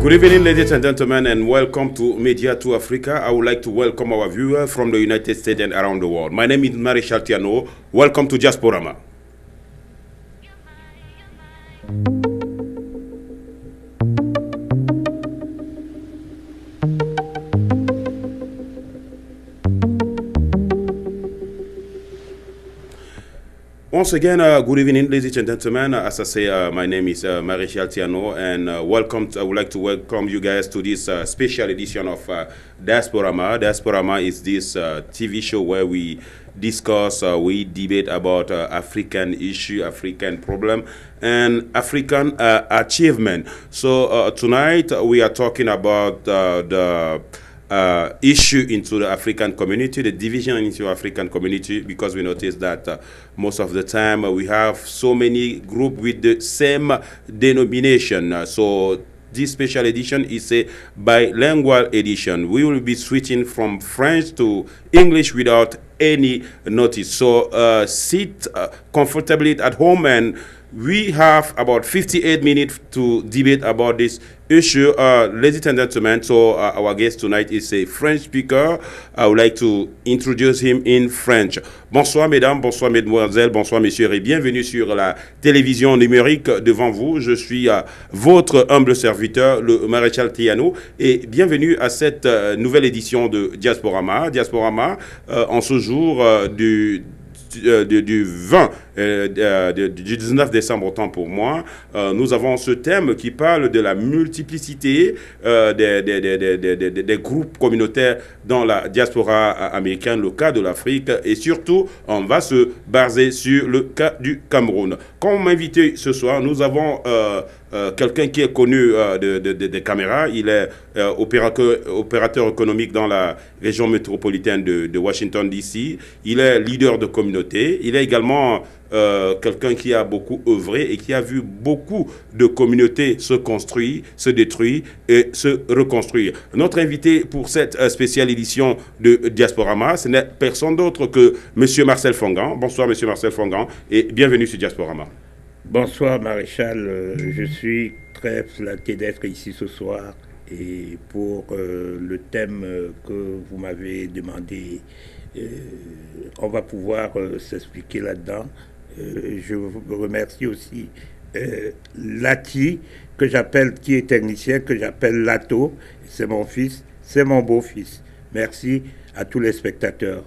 Good evening, ladies and gentlemen, and welcome to Media 2 Africa. I would like to welcome our viewers from the United States and around the world. My name is Marichal Tiano. Welcome to Diasporama. Once again, good evening, ladies and gentlemen. As I say, my name is Marichal Tiano, and I would like to welcome you guys to this special edition of Diasporama. Diasporama is this TV show where we discuss, we debate about African issue, African problem, and African achievement. So tonight we are talking about the issue into the African community, the division into African community, because we notice that most of the time we have so many groups with the same denomination. So this special edition is a bilingual edition. We will be switching from French to English without any notice. So sit comfortably at home, and we have about 58 minutes to debate about this issue. Ladies and gentlemen, so our guest tonight is a French speaker. I would like to introduce him in French. Bonsoir mesdames, bonsoir mesdemoiselles, bonsoir messieurs et bienvenue sur la télévision numérique devant vous. Je suis votre humble serviteur, le Maréchal Tiano, et bienvenue à cette nouvelle édition de Diasporama. Diasporama, en ce jour du 19 décembre, autant pour moi, nous avons ce thème qui parle de la multiplicité des groupes communautaires dans la diaspora américaine, le cas de l'Afrique, et surtout, on va se baser sur le cas du Cameroun. Comme invité ce soir, nous avons quelqu'un qui est connu des caméras. Il est opérateur économique dans la région métropolitaine de Washington, D.C. Il est leader de communauté. Il est également quelqu'un qui a beaucoup œuvré et qui a vu beaucoup de communautés se construire, se détruire et se reconstruire. Notre invité pour cette spéciale édition de Diasporama, ce n'est personne d'autre que M. Marcel Fongan. Bonsoir M. Marcel Fongan et bienvenue sur Diasporama. Bonsoir Maréchal, je suis très flatté d'être ici ce soir et pour le thème que vous m'avez demandé, on va pouvoir s'expliquer là-dedans. Je vous remercie aussi Lati, qui est technicien, que j'appelle Lato, c'est mon fils, c'est mon beau-fils. Merci à tous les spectateurs.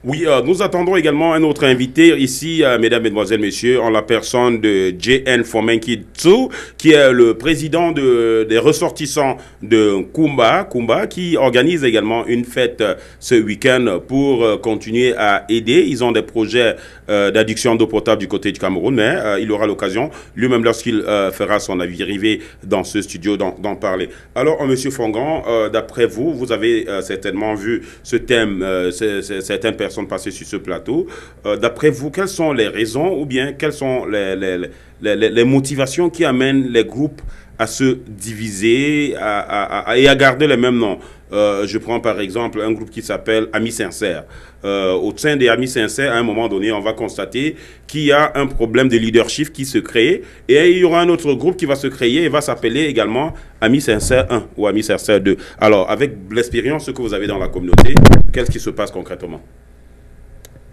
Oui, nous attendons également un autre invité ici, mesdames, mesdemoiselles, messieurs, en la personne de J.N. Fomenki Tsu, qui est le président des ressortissants de Kumba, qui organise également une fête ce week-end pour continuer à aider. Ils ont des projets d'adduction d'eau potable du côté du Cameroun, mais il aura l'occasion, lui-même lorsqu'il fera son arrivée dans ce studio, d'en parler. Alors, monsieur Fongan, d'après vous, vous avez certainement vu ce thème, certaines personnes passées sur ce plateau. D'après vous, quelles sont les raisons ou bien quelles sont les motivations qui amènent les groupes à se diviser et à garder les mêmes noms? Je prends par exemple un groupe qui s'appelle Amis Sincères. Au sein des Amis Sincères, à un moment donné, on va constater qu'il y a un problème de leadership qui se crée et il y aura un autre groupe qui va se créer et va s'appeler également Amis Sincères 1 ou Amis Sincères 2. Alors, avec l'expérience que vous avez dans la communauté, qu'est-ce qui se passe concrètement?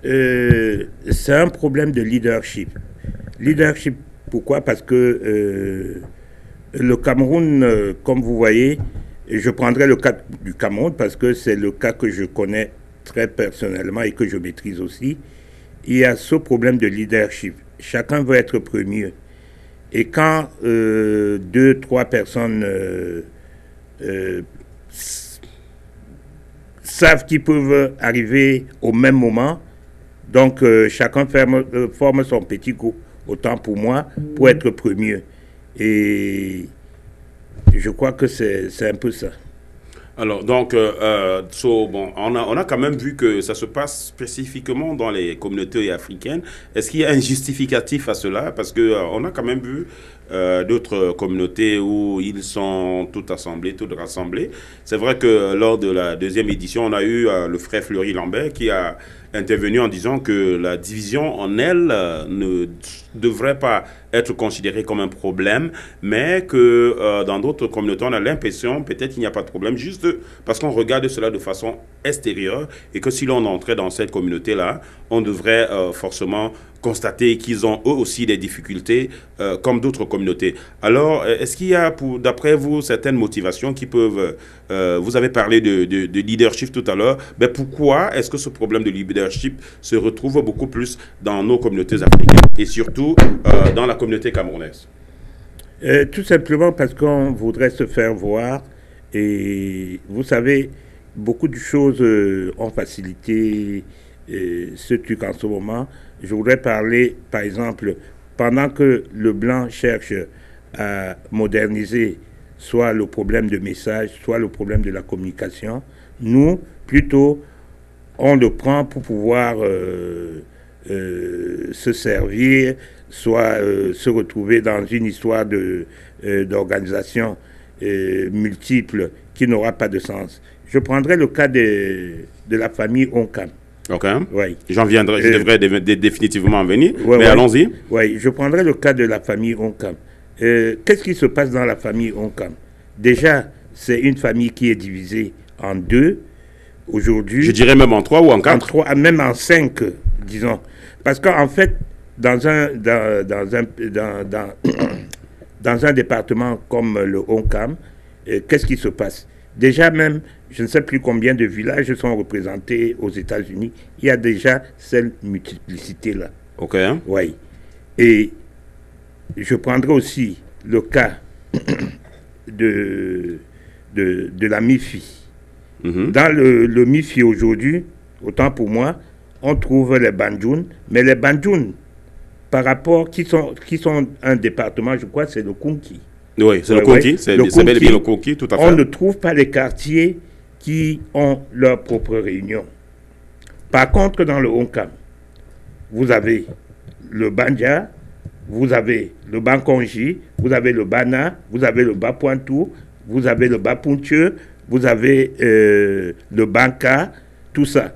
C'est un problème de leadership. Leadership, pourquoi? Parce que le Cameroun, comme vous voyez, je prendrai le cas du Cameroun parce que c'est le cas que je connais très personnellement et que je maîtrise aussi. Il y a ce problème de leadership. Chacun veut être premier. Et quand 2-3 personnes savent qu'ils peuvent arriver au même moment, donc chacun forme son petit groupe, autant pour moi, pour être premier. Et je crois que c'est un peu ça. Alors, donc, bon, on a quand même vu que ça se passe spécifiquement dans les communautés africaines. Est-ce qu'il y a un justificatif à cela? Parce qu'on a quand même vu d'autres communautés où ils sont toutes assemblés, toutes rassemblés. C'est vrai que lors de la deuxième édition, on a eu le frère Fleury Lambert qui a intervenu en disant que la division en elle ne devrait pas être considérée comme un problème, mais que dans d'autres communautés, on a l'impression, peut-être qu'il n'y a pas de problème, juste parce qu'on regarde cela de façon extérieure et que si l'on entrait dans cette communauté-là, on devrait forcément constater qu'ils ont eux aussi des difficultés comme d'autres communautés. Alors, est-ce qu'il y a, d'après vous, certaines motivations qui peuvent... vous avez parlé de leadership tout à l'heure, mais pourquoi est-ce que ce problème de leadership se retrouve beaucoup plus dans nos communautés africaines et surtout dans la communauté camerounaise? Tout simplement parce qu'on voudrait se faire voir et vous savez, beaucoup de choses ont facilité ce truc en ce moment. Je voudrais parler, par exemple, pendant que le blanc cherche à moderniser soit le problème de message, soit le problème de la communication, nous, plutôt, on le prend pour pouvoir se servir, soit se retrouver dans une histoire d'organisation multiple qui n'aura pas de sens. Je prendrai le cas de la famille Onkam. Ok. Oui. J'en viendrai, je devrais définitivement en venir, ouais, mais allons-y. Oui, je prendrai le cas de la famille Onkam. Qu'est-ce qui se passe dans la famille Onkam? Déjà, c'est une famille qui est divisée en deux aujourd'hui. Je dirais même en trois ou en quatre. En trois, même en cinq, disons. Parce qu'en fait, dans un département comme le Onkam, qu'est-ce qui se passe? Déjà même, je ne sais plus combien de villages sont représentés aux États-Unis. Il y a déjà cette multiplicité-là. Ok. Oui. Et je prendrai aussi le cas de la MIFI. Dans le MIFI aujourd'hui, autant pour moi, on trouve les Bandjoun, mais les Bandjoun, par rapport, qui sont un département, je crois, c'est le Kunki. Oui, c'est le Kunki, c'est bel et bien le Kunki, tout à fait. On ne trouve pas les quartiers qui ont leur propre réunion. Par contre, dans le Onkam, vous avez le Bandja, vous avez le Bankonji, vous avez le Bana, vous avez le Bas-Pointou, vous avez le Bas-Puntieu, vous avez le Banka, tout ça.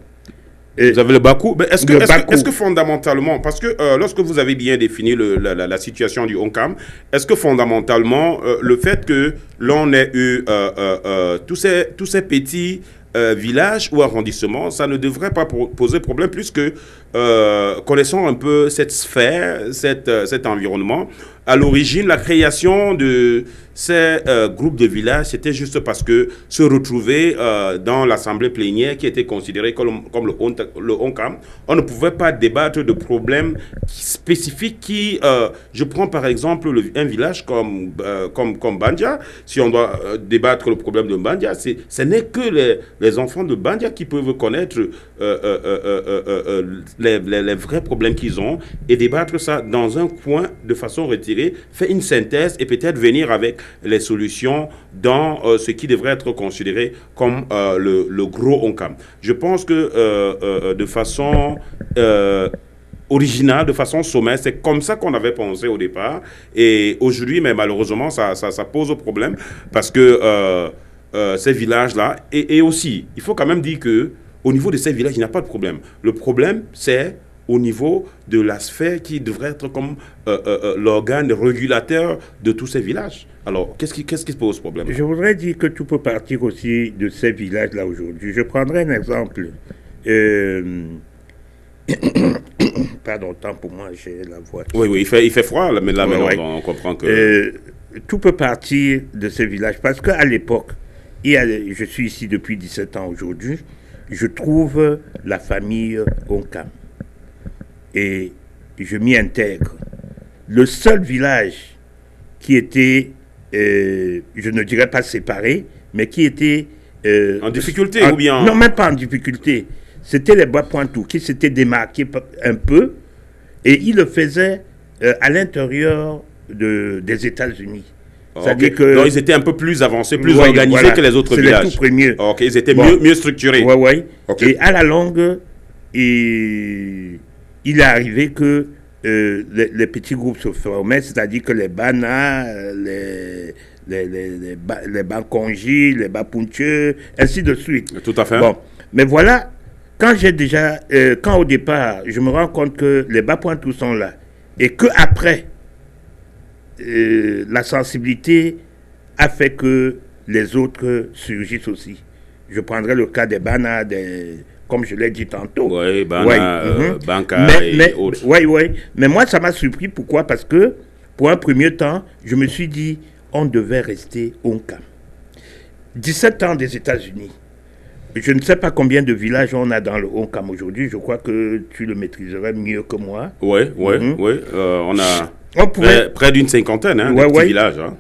Vous avez le Bakou. Est-ce que fondamentalement, parce que lorsque vous avez bien défini la situation du Onkam, est-ce que fondamentalement, le fait que l'on ait eu tous ces petits villages ou arrondissements, ça ne devrait pas poser problème, puisque connaissant un peu cette sphère, cet environnement, à l'origine, la création de ces groupes de villages, c'était juste parce que se retrouver dans l'assemblée plénière qui était considérée comme le Onkam, on ne pouvait pas débattre de problèmes spécifiques qui, je prends par exemple un village comme Bandja, si on doit débattre le problème de Bandja, ce n'est que les enfants de Bandja qui peuvent connaître les vrais problèmes qu'ils ont et débattre ça dans un coin de façon retirée, faire une synthèse et peut-être venir avec les solutions dans ce qui devrait être considéré comme le gros Onkam. Je pense que de façon originale, de façon sommaire, c'est comme ça qu'on avait pensé au départ. Et aujourd'hui, mais malheureusement, ça pose problème parce que ces villages-là, et aussi, il faut quand même dire que au niveau de ces villages, il n'y a pas de problème. Le problème, c'est au niveau de la sphère qui devrait être comme l'organe régulateur de tous ces villages. Alors, qu'est-ce qui pose problème? Je voudrais dire que tout peut partir aussi de ces villages-là aujourd'hui. Je prendrai un exemple. Pardon, tant pour moi, j'ai la voix. Oui, il fait froid, mais là, on comprend que... tout peut partir de ces villages. Parce qu'à l'époque, je suis ici depuis 17 ans aujourd'hui, je trouve la famille Onkam. Et je m'y intègre. Le seul village qui était, je ne dirais pas séparé, mais qui était... en difficulté ou bien... Non, même pas en difficulté. C'était les Bas-Pointou qui s'étaient démarqués un peu et ils le faisaient à l'intérieur des États-Unis. Okay. Donc ils étaient un peu plus avancés, plus organisés que les autres villages. C'est les tout premiers. Ok, ils étaient mieux structurés. Oui. Okay. Et à la longue, il est arrivé que les petits groupes se formaient, c'est-à-dire que les Bana, les Bankonji, les Bapuncheux, ainsi de suite. Tout à fait. Bon, mais voilà, quand au départ, je me rends compte que les Bapuantous sont là, et que après, la sensibilité a fait que les autres surgissent aussi. Je prendrai le cas des Bana, comme je l'ai dit tantôt. Oui, Bana, Banka et autres. Oui. Mais moi, ça m'a surpris. Pourquoi? Parce que, pour un premier temps, je me suis dit, on devait rester Onkam. 17 ans des États-Unis. Je ne sais pas combien de villages on a dans le Onkam aujourd'hui. Je crois que tu le maîtriserais mieux que moi. Oui. On a près d'une cinquantaine de petits villages. Hein.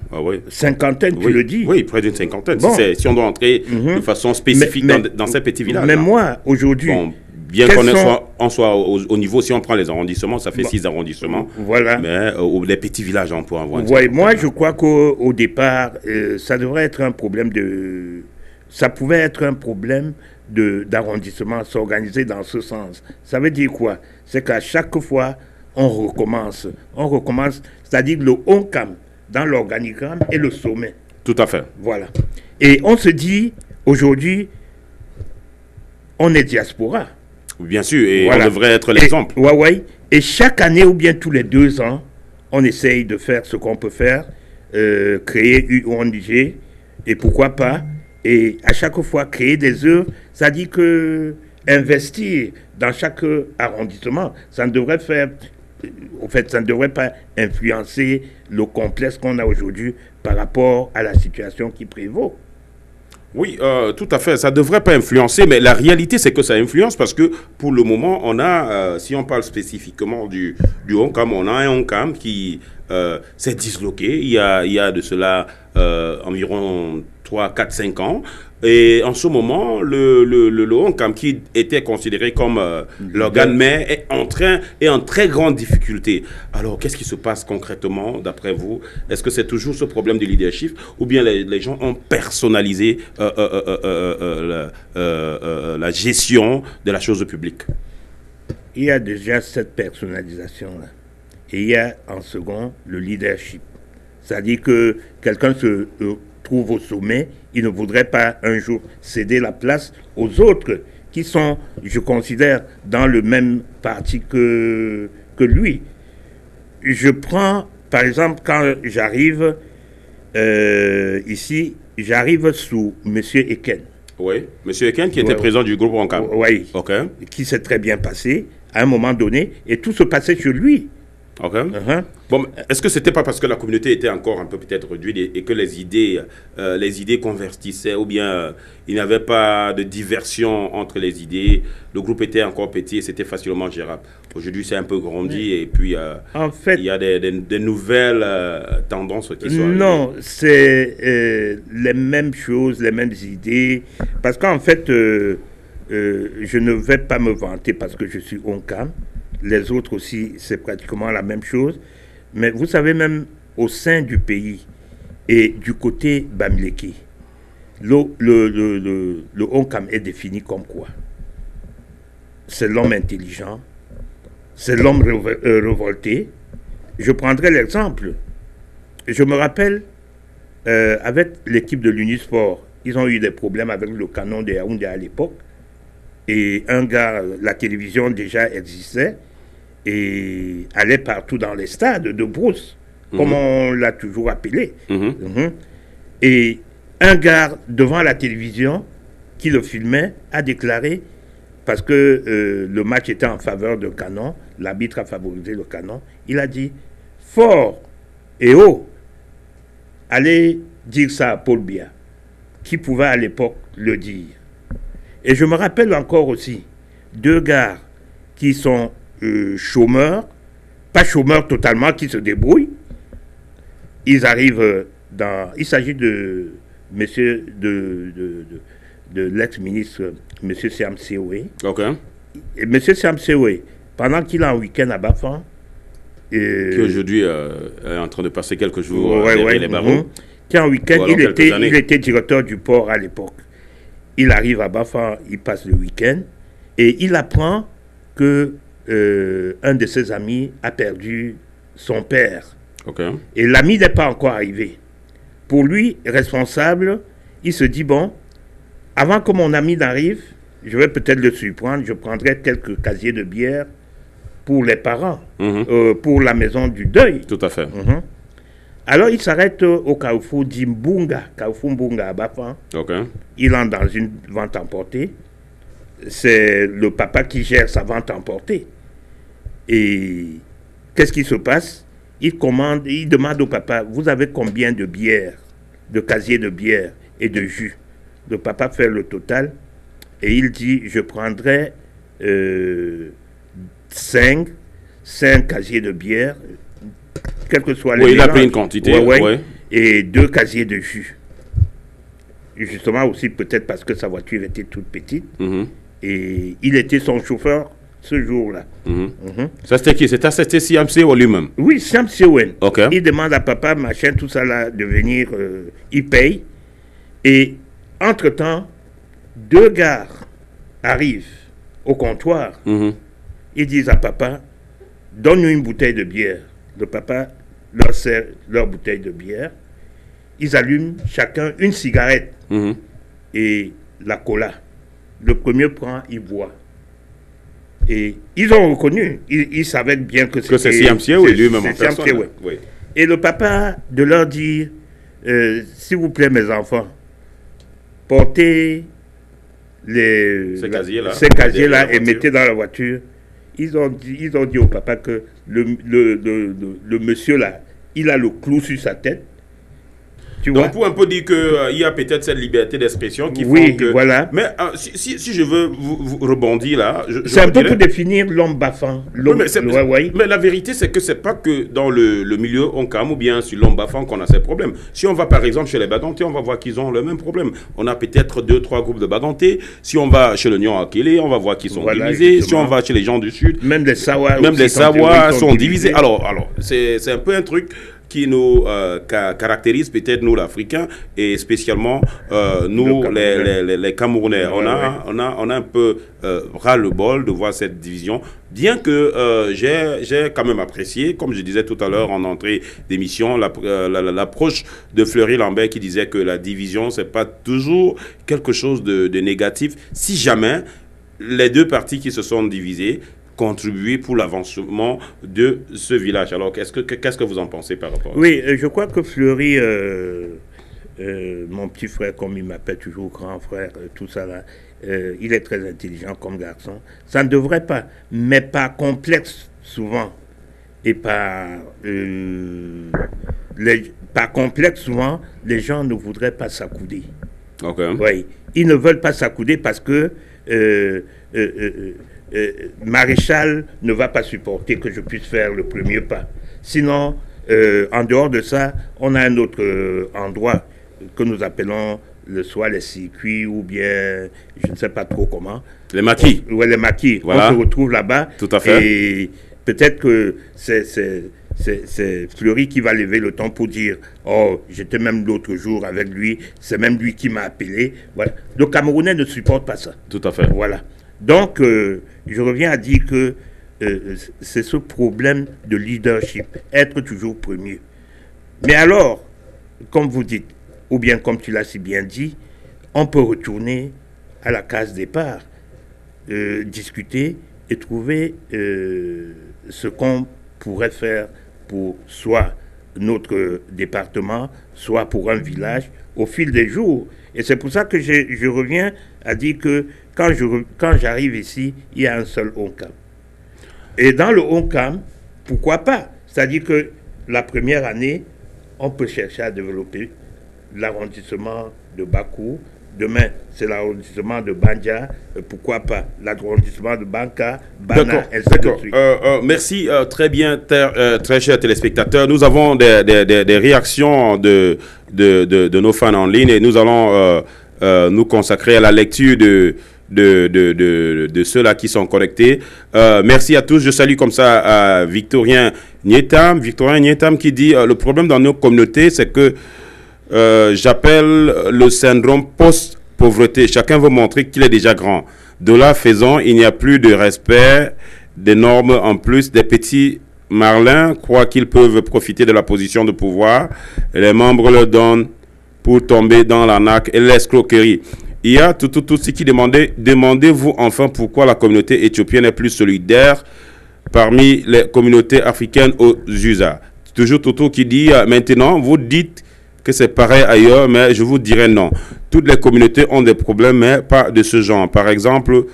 Cinquantaine, tu le dis? Oui, près d'une cinquantaine. Bon. Si on doit entrer de façon spécifique dans ces petits villages. Mais moi, aujourd'hui... Bon, bien qu'on soit au niveau, si on prend les arrondissements, ça fait 6 arrondissements. Voilà. Mais les petits villages, on peut en voir. Oui, moi, je crois qu'au départ, ça devrait être un problème ça pouvait être un problème d'arrondissement, s'organiser dans ce sens. Ça veut dire quoi? C'est qu'à chaque fois, on recommence, c'est-à-dire le Onkam dans l'organigramme et le sommet. Tout à fait. Voilà. Et on se dit, aujourd'hui, on est diaspora. Bien sûr, et voilà. On devrait être l'exemple. Oui. Et chaque année ou bien tous les 2 ans, on essaye de faire ce qu'on peut faire, créer une ONG, et pourquoi pas, et à chaque fois créer des œuvres, ça dit que investir dans chaque arrondissement, ça ne devrait ça ne devrait pas influencer le complexe qu'on a aujourd'hui par rapport à la situation qui prévaut. Oui, tout à fait. Ça ne devrait pas influencer, mais la réalité, c'est que ça influence parce que pour le moment, on a, si on parle spécifiquement du Onkam, on a un Onkam qui s'est disloqué il y a de cela environ 3, 4, 5 ans. Et en ce moment, le Onkam, qui était considéré comme l'organe mère, est en très grande difficulté. Alors, qu'est-ce qui se passe concrètement, d'après vous? Est-ce que c'est toujours ce problème de leadership ou bien les gens ont personnalisé la gestion de la chose publique? Il y a déjà cette personnalisation-là. Et il y a en second le leadership. C'est-à-dire que quelqu'un se trouve au sommet, il ne voudrait pas un jour céder la place aux autres qui sont, je considère, dans le même parti que lui. Je prends, par exemple, quand j'arrive ici, j'arrive sous M. Eken. Oui, M. Eken qui était président du groupe Onkam. Oui, qui s'est très bien passé à un moment donné, et tout se passait sur lui. Ok. Bon, est-ce que c'était pas parce que la communauté était encore un peu peut-être réduite et que les idées convertissaient ou bien il n'y avait pas de diversion entre les idées, le groupe était encore petit et c'était facilement gérable. Aujourd'hui, c'est un peu grandi et puis en fait, il y a des nouvelles tendances qui sont... Non, c'est les mêmes choses, les mêmes idées. Parce qu'en fait, je ne vais pas me vanter parce que je suis Onkam. Les autres aussi, c'est pratiquement la même chose. Mais vous savez, même au sein du pays et du côté Bamileke, le Onkam est défini comme quoi? C'est l'homme intelligent, c'est l'homme révolté. Je prendrai l'exemple. Je me rappelle, avec l'équipe de l'Unisport, ils ont eu des problèmes avec le canon de Yaoundé à l'époque. Et un gars, la télévision déjà existait, et allait partout dans les stades de brousse, comme on l'a toujours appelé. Et un gars devant la télévision qui le filmait a déclaré, parce que le match était en faveur de Canon, l'arbitre a favorisé le Canon, il a dit fort et haut, allez dire ça à Paul Biya, qui pouvait à l'époque le dire. Et je me rappelle encore aussi 2 gars qui sont chômeurs, pas chômeurs totalement, qui se débrouillent. Ils arrivent il s'agit de monsieur de l'ex-ministre, monsieur Siam Sewe. Ok. Et monsieur Siam Sewe, pendant qu'il est en week-end à Bafan, qui aujourd'hui est en train de passer quelques jours derrière les barreaux. Qui en week-end, il était directeur du port à l'époque. Il arrive à Bafan, il passe le week-end, et il apprend que un de ses amis a perdu son père. Okay. Et l'ami n'est pas encore arrivé. Pour lui, responsable, il se dit, bon, avant que mon ami n'arrive, je vais peut-être le surprendre, je prendrai quelques casiers de bière pour les parents, pour la maison du deuil. Tout à fait. Alors, il s'arrête au carrefour d'Imbunga, carrefour Mbunga à Bafan. Okay. Il entre dans une vente emportée. C'est le papa qui gère sa vente emportée. Et qu'est-ce qui se passe? Il demande au papa, vous avez combien de bières, de casiers de bière et de jus? Le papa fait le total et il dit, je prendrai 5 casiers de bière, quel que soit le il a pris une quantité. Et 2 casiers de jus. Justement aussi peut-être parce que sa voiture était toute petite. Et il était son chauffeur ce jour-là. Ça c'était qui? C'était CMC ou lui-même? Oui, CMC Owen. Okay. Il demande à papa, machin, tout ça là, de venir, il paye. Et entre-temps, 2 gars arrivent au comptoir. Ils disent à papa, donne-nous une bouteille de bière. Le papa leur sert leur bouteille de bière. Ils allument chacun une cigarette et la cola. Le premier prend, il boit. Et ils ont reconnu, ils savaient bien que c'est CMC ou lui-même en personne. Oui. Et le papa de leur dire, s'il vous plaît mes enfants, portez ces casiers-là et mettez dans la voiture. Ils ont dit au papa que le monsieur là, il a le clou sur sa tête. Donc, pour un peu dire qu'il y a peut-être cette liberté d'expression qui fait que... voilà. Mais si je veux vous rebondir là... C'est un peu pour définir l'homme baffant. Mais la vérité, c'est que ce n'est pas que dans le milieu Onkam ou bien sur l'homme baffant qu'on a ces problèmes. Si on va par exemple chez les Bagantés, on va voir qu'ils ont le même problème. On a peut-être 2-3 groupes de Bagantés. Si on va chez le Nyon Akele, on va voir qu'ils sont divisés. Justement. Si on va chez les gens du Sud... Même les Sawa sont divisés. Alors c'est un peu un truc qui nous caractérise peut-être nous l'Africain et spécialement nous les Camerounais. On a un peu ras-le-bol de voir cette division, bien que j'ai quand même apprécié, comme je disais tout à l'heure en entrée d'émission, l'approche de Fleury Lambert qui disait que la division c'est pas toujours quelque chose de négatif si jamais les deux parties qui se sont divisées contribuer pour l'avancement de ce village. Alors, qu'est-ce que vous en pensez par rapport à ça? Oui, je crois que Fleury, mon petit frère, comme il m'appelle toujours grand frère, tout ça là, il est très intelligent comme garçon. Ça ne devrait pas, mais par complexe souvent, et par complexe souvent, les gens ne voudraient pas s'accouder. Okay. Oui, ils ne veulent pas s'accouder parce que Maréchal ne va pas supporter que je puisse faire le premier pas. Sinon, en dehors de ça, on a un autre endroit que nous appelons soit les circuits ou bien, je ne sais pas trop comment. Les maquis. Oui, les maquis. Voilà. On se retrouve là-bas. Tout à fait. Et peut-être que c'est Fleury qui va lever le ton pour dire « Oh, j'étais même l'autre jour avec lui, c'est même lui qui m'a appelé. » Voilà. Le Camerounais ne supporte pas ça. Tout à fait. Voilà. Donc, je reviens à dire que c'est ce problème de leadership, être toujours premier. Mais alors, comme vous dites, ou bien comme tu l'as si bien dit, on peut retourner à la case départ, discuter et trouver ce qu'on pourrait faire pour soit notre département, soit pour un village, au fil des jours. Et c'est pour ça que je reviens à dire que quand j'arrive ici, il y a un seul Onkam. Et dans le Onkam, pourquoi pas? C'est-à-dire que la première année, on peut chercher à développer l'arrondissement de Bakou. Demain, c'est l'arrondissement de Bandja. Pourquoi pas l'arrondissement de Banka, Bana, ainsi de suite. Merci, très bien, très chers téléspectateurs. Nous avons des réactions de nos fans en ligne et nous allons nous consacrer à la lecture de ceux-là qui sont connectés. Merci à tous. Je salue comme ça Victorien Nietam qui dit le problème dans nos communautés, c'est que j'appelle le syndrome post-pauvreté. Chacun veut montrer qu'il est déjà grand. De là faisant, il n'y a plus de respect des normes en plus. Des petits marlins croient qu'ils peuvent profiter de la position de pouvoir. Les membres leur donnent pour tomber dans l'arnaque et l'escroquerie. Il y a tout ce qui demandait, demandez-vous enfin pourquoi la communauté éthiopienne est plus solidaire parmi les communautés africaines aux USA. Toujours Toto qui dit, maintenant, vous dites que c'est pareil ailleurs, mais je vous dirais non. Toutes les communautés ont des problèmes, mais pas de ce genre. Par exemple,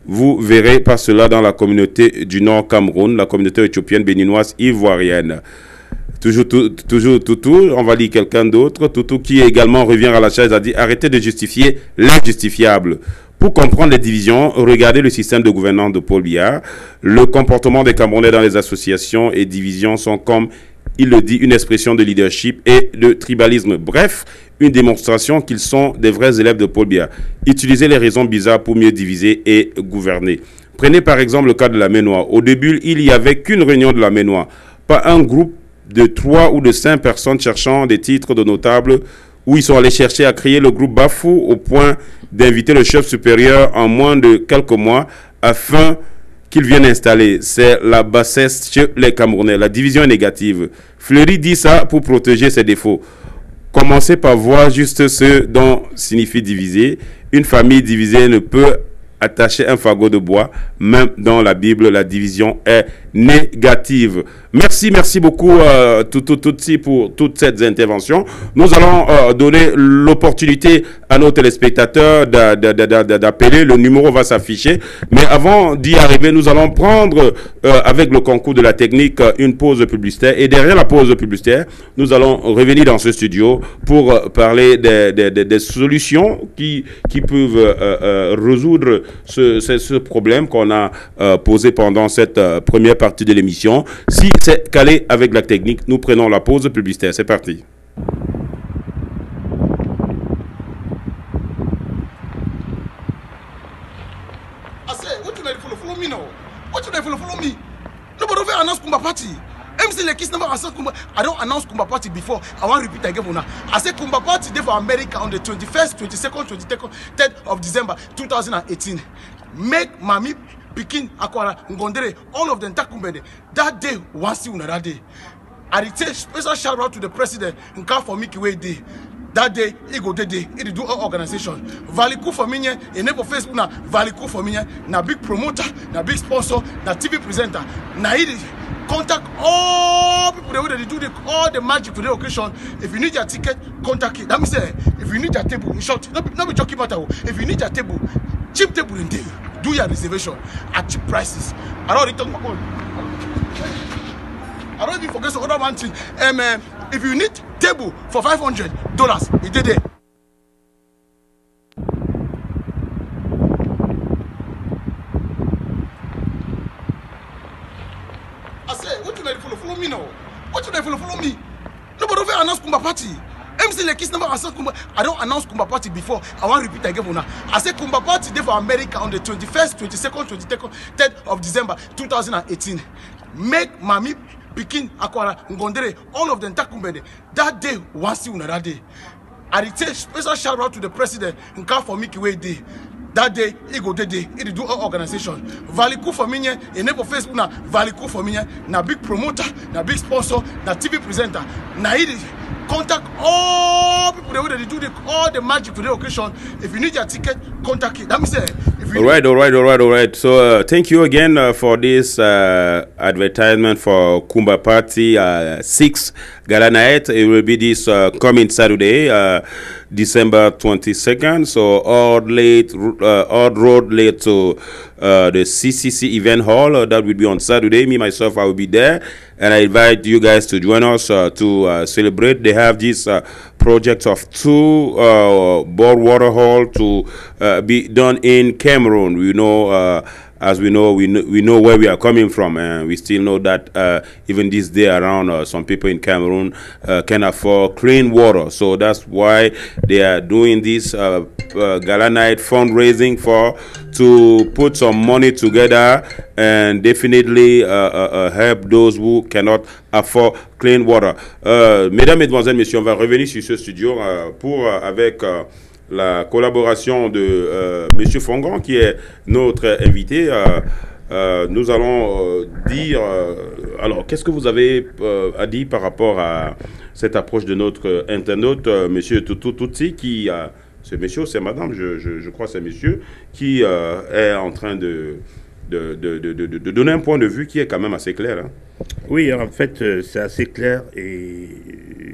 vous verrez pas cela dans la communauté du Nord Cameroun, la communauté éthiopienne, béninoise, ivoirienne. Toujours, on va lire quelqu'un d'autre. Toutou qui également revient à la chaise a dit, arrêtez de justifier l'injustifiable. Pour comprendre les divisions, regardez le système de gouvernance de Paul Biya. Le comportement des Camerounais dans les associations et divisions sont, comme il le dit, une expression de leadership et de tribalisme. Bref, une démonstration qu'ils sont des vrais élèves de Paul Biya. Utilisez les raisons bizarres pour mieux diviser et gouverner. Prenez par exemple le cas de la Ménois. Au début, il n'y avait qu'une réunion de la Ménois. Pas un groupe de 3 ou de 5 personnes cherchant des titres de notables où ils sont allés chercher à créer le groupe Bafou au point d'inviter le chef supérieur en moins de quelques mois afin qu'il vienne installer. C'est la bassesse chez les Camerounais. La division est négative. Fleury dit ça pour protéger ses défauts. Commencez par voir juste ce dont signifie diviser. Une famille divisée ne peut attacher un fagot de bois. Même dans la Bible, la division est négative. Merci beaucoup Tutsi pour toutes ces interventions. Nous allons donner l'opportunité à nos téléspectateurs d'appeler. Le numéro va s'afficher. Mais avant d'y arriver, nous allons prendre, avec le concours de la technique, une pause publicitaire. Et derrière la pause publicitaire, nous allons revenir dans ce studio pour parler des solutions qui peuvent résoudre ce problème qu'on a posé pendant cette première partie de l'émission. Si c'est calé avec la technique, nous prenons la pause publicitaire. C'est parti. I don't announce Kumba Party before. I want to repeat again now. I said Kumba Party there for America on the 21st, 22nd, 23rd, 3rd of December 2018. Make Mami, Pikin, Akwara, Ngondere, all of them takumbende. That day, one see that day. I take special shout out to the president who come for Mickey Way Day. That day, he go that day, he do all organization. Valiku for me, a neighbor Facebook na Valiku for me, na big promoter, na big sponsor, na TV presenter, na he contact all people they do all the magic for the occasion. If you need your ticket, contact it. That means if you need your table, in short, not be joking matter. If you need your table, cheap table in there, do your reservation at cheap prices. I already talk about. I don't even forget the other one thing. If you need table for $500, it did there. I say, what you like follow me now? What you like follow me? Nobody ever announce Kumba Party. MC Lekis never announced Kumba. I don't announce Kumba Party before. I want to repeat again now. I say Kumba Party there for America on the 21st, 22nd, 23rd, 3rd of December 2018. Make Mami, Pikin, Akwara, Ngondere, all of them takumbende. That day, one see that day. I take special shout out to the president who come for Mickey Way Day. That day, he go that day, he do all organization. Valiku for me, a neighbor Facebook na Valiku for me, na big promoter, na big sponsor, na TV presenter, na he contact all people they do all the magic for the occasion. If you need your ticket, contact it. That means all right. So thank you again for this advertisement for Kumba Party 6 Gala Night. It will be this coming Saturday, December 22nd. So all road led to the CCC event hall. That will be on Saturday. Me myself, I will be there, and I invite you guys to join us to celebrate. They have this project of 2 bore water hall to be done in Cameroon. We know. As we know where we are coming from, and we still know that even this day around, some people in Cameroon can afford clean water. So that's why they are doing this Gala Night fundraising to put some money together and definitely help those who cannot afford clean water. Mesdames, Mesdemoiselles, Messieurs, on va revenir sur ce studio avec la collaboration de Monsieur Fongan, qui est notre invité. nous allons dire... alors, qu'est-ce que vous avez à dire par rapport à cette approche de notre internaute, monsieur Tutsi, qui... c'est monsieur ou c'est madame, je crois que c'est monsieur, qui est en train de donner un point de vue qui est quand même assez clair. Hein. Oui, en fait, c'est assez clair et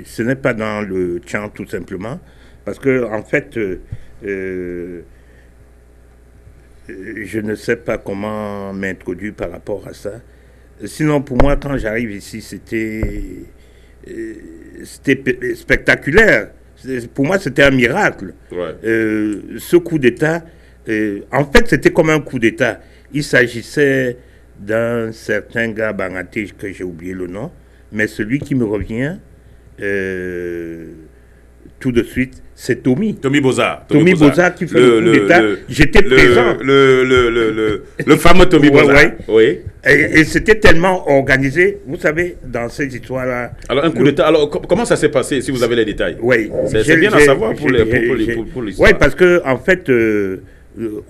ce n'est pas dans le chant tout simplement, parce que en fait, je ne sais pas comment m'introduire par rapport à ça. Sinon, pour moi, quand j'arrive ici, c'était spectaculaire. Pour moi, c'était un miracle. Ouais. Ce coup d'État, en fait, c'était comme un coup d'État. Il s'agissait d'un certain gars Bangaté, que j'ai oublié le nom, mais celui qui me revient tout de suite, c'est Tommy. Tommy Bozard. Tommy Bozard qui fait le coup d'État. J'étais présent. Le fameux Tommy Bozard. Ouais. Oui. Et c'était tellement organisé, vous savez, dans ces histoires-là. Alors, un coup d'État, alors comment ça s'est passé, si vous avez les détails? Oui. C'est bien à savoir pour l'histoire. Oui, parce que en fait,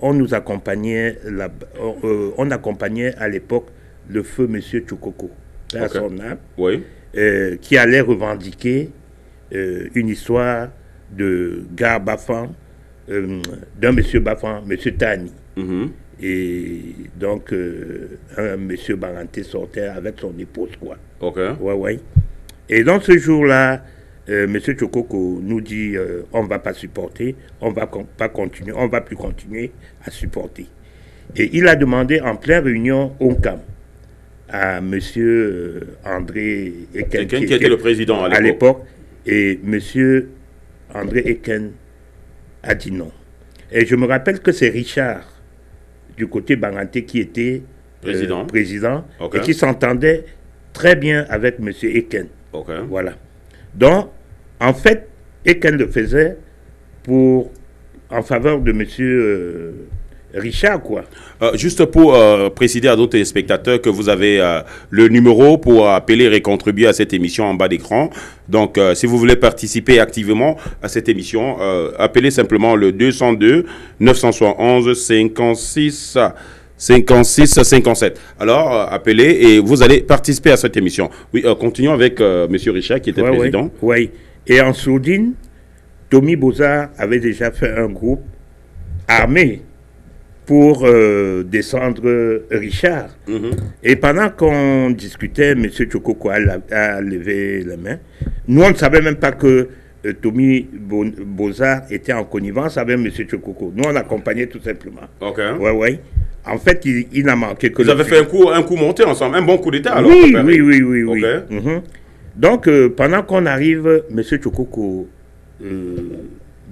on nous accompagnait, on accompagnait à l'époque le feu Monsieur Tchokoko, à son âme, oui. Qui allait revendiquer une histoire de gars Bafan, d'un monsieur Bafan, monsieur Tani. Et donc, un monsieur Baranté sortait avec son épouse, quoi. Ok. Ouais. Et dans ce jour-là, monsieur Tchokoko nous dit, on ne va pas supporter, on va plus continuer à supporter. Et il a demandé en pleine réunion ONCAM à monsieur André Eken, qui était le président à l'époque. Et monsieur André Eken a dit non. Et je me rappelle que c'est Richard, du côté Banganté, qui était président okay. Et qui s'entendait très bien avec monsieur Eken. Okay. Voilà. Donc, en fait, Eken le faisait en faveur de monsieur Richard, quoi. Juste pour préciser à d'autres téléspectateurs que vous avez le numéro pour appeler et contribuer à cette émission en bas d'écran. Donc, si vous voulez participer activement à cette émission, appelez simplement le 202 971 56 57. Alors, appelez et vous allez participer à cette émission. Oui, continuons avec monsieur Richard qui était président. Oui. Et en sourdine, Tommy Bozard avait déjà fait un groupe armé pour descendre Richard. Et pendant qu'on discutait, M. Tchokoko a levé la main. Nous, on ne savait même pas que Tommy Bozard était en connivence avec M. Tchokoko. Nous, on l'accompagnait tout simplement. Ok. Ouais. En fait, il n'a manqué que... Vous avez fait un coup monté ensemble, un bon coup d'état alors? Oui. Okay. Donc, pendant qu'on arrive, M. Tchokoko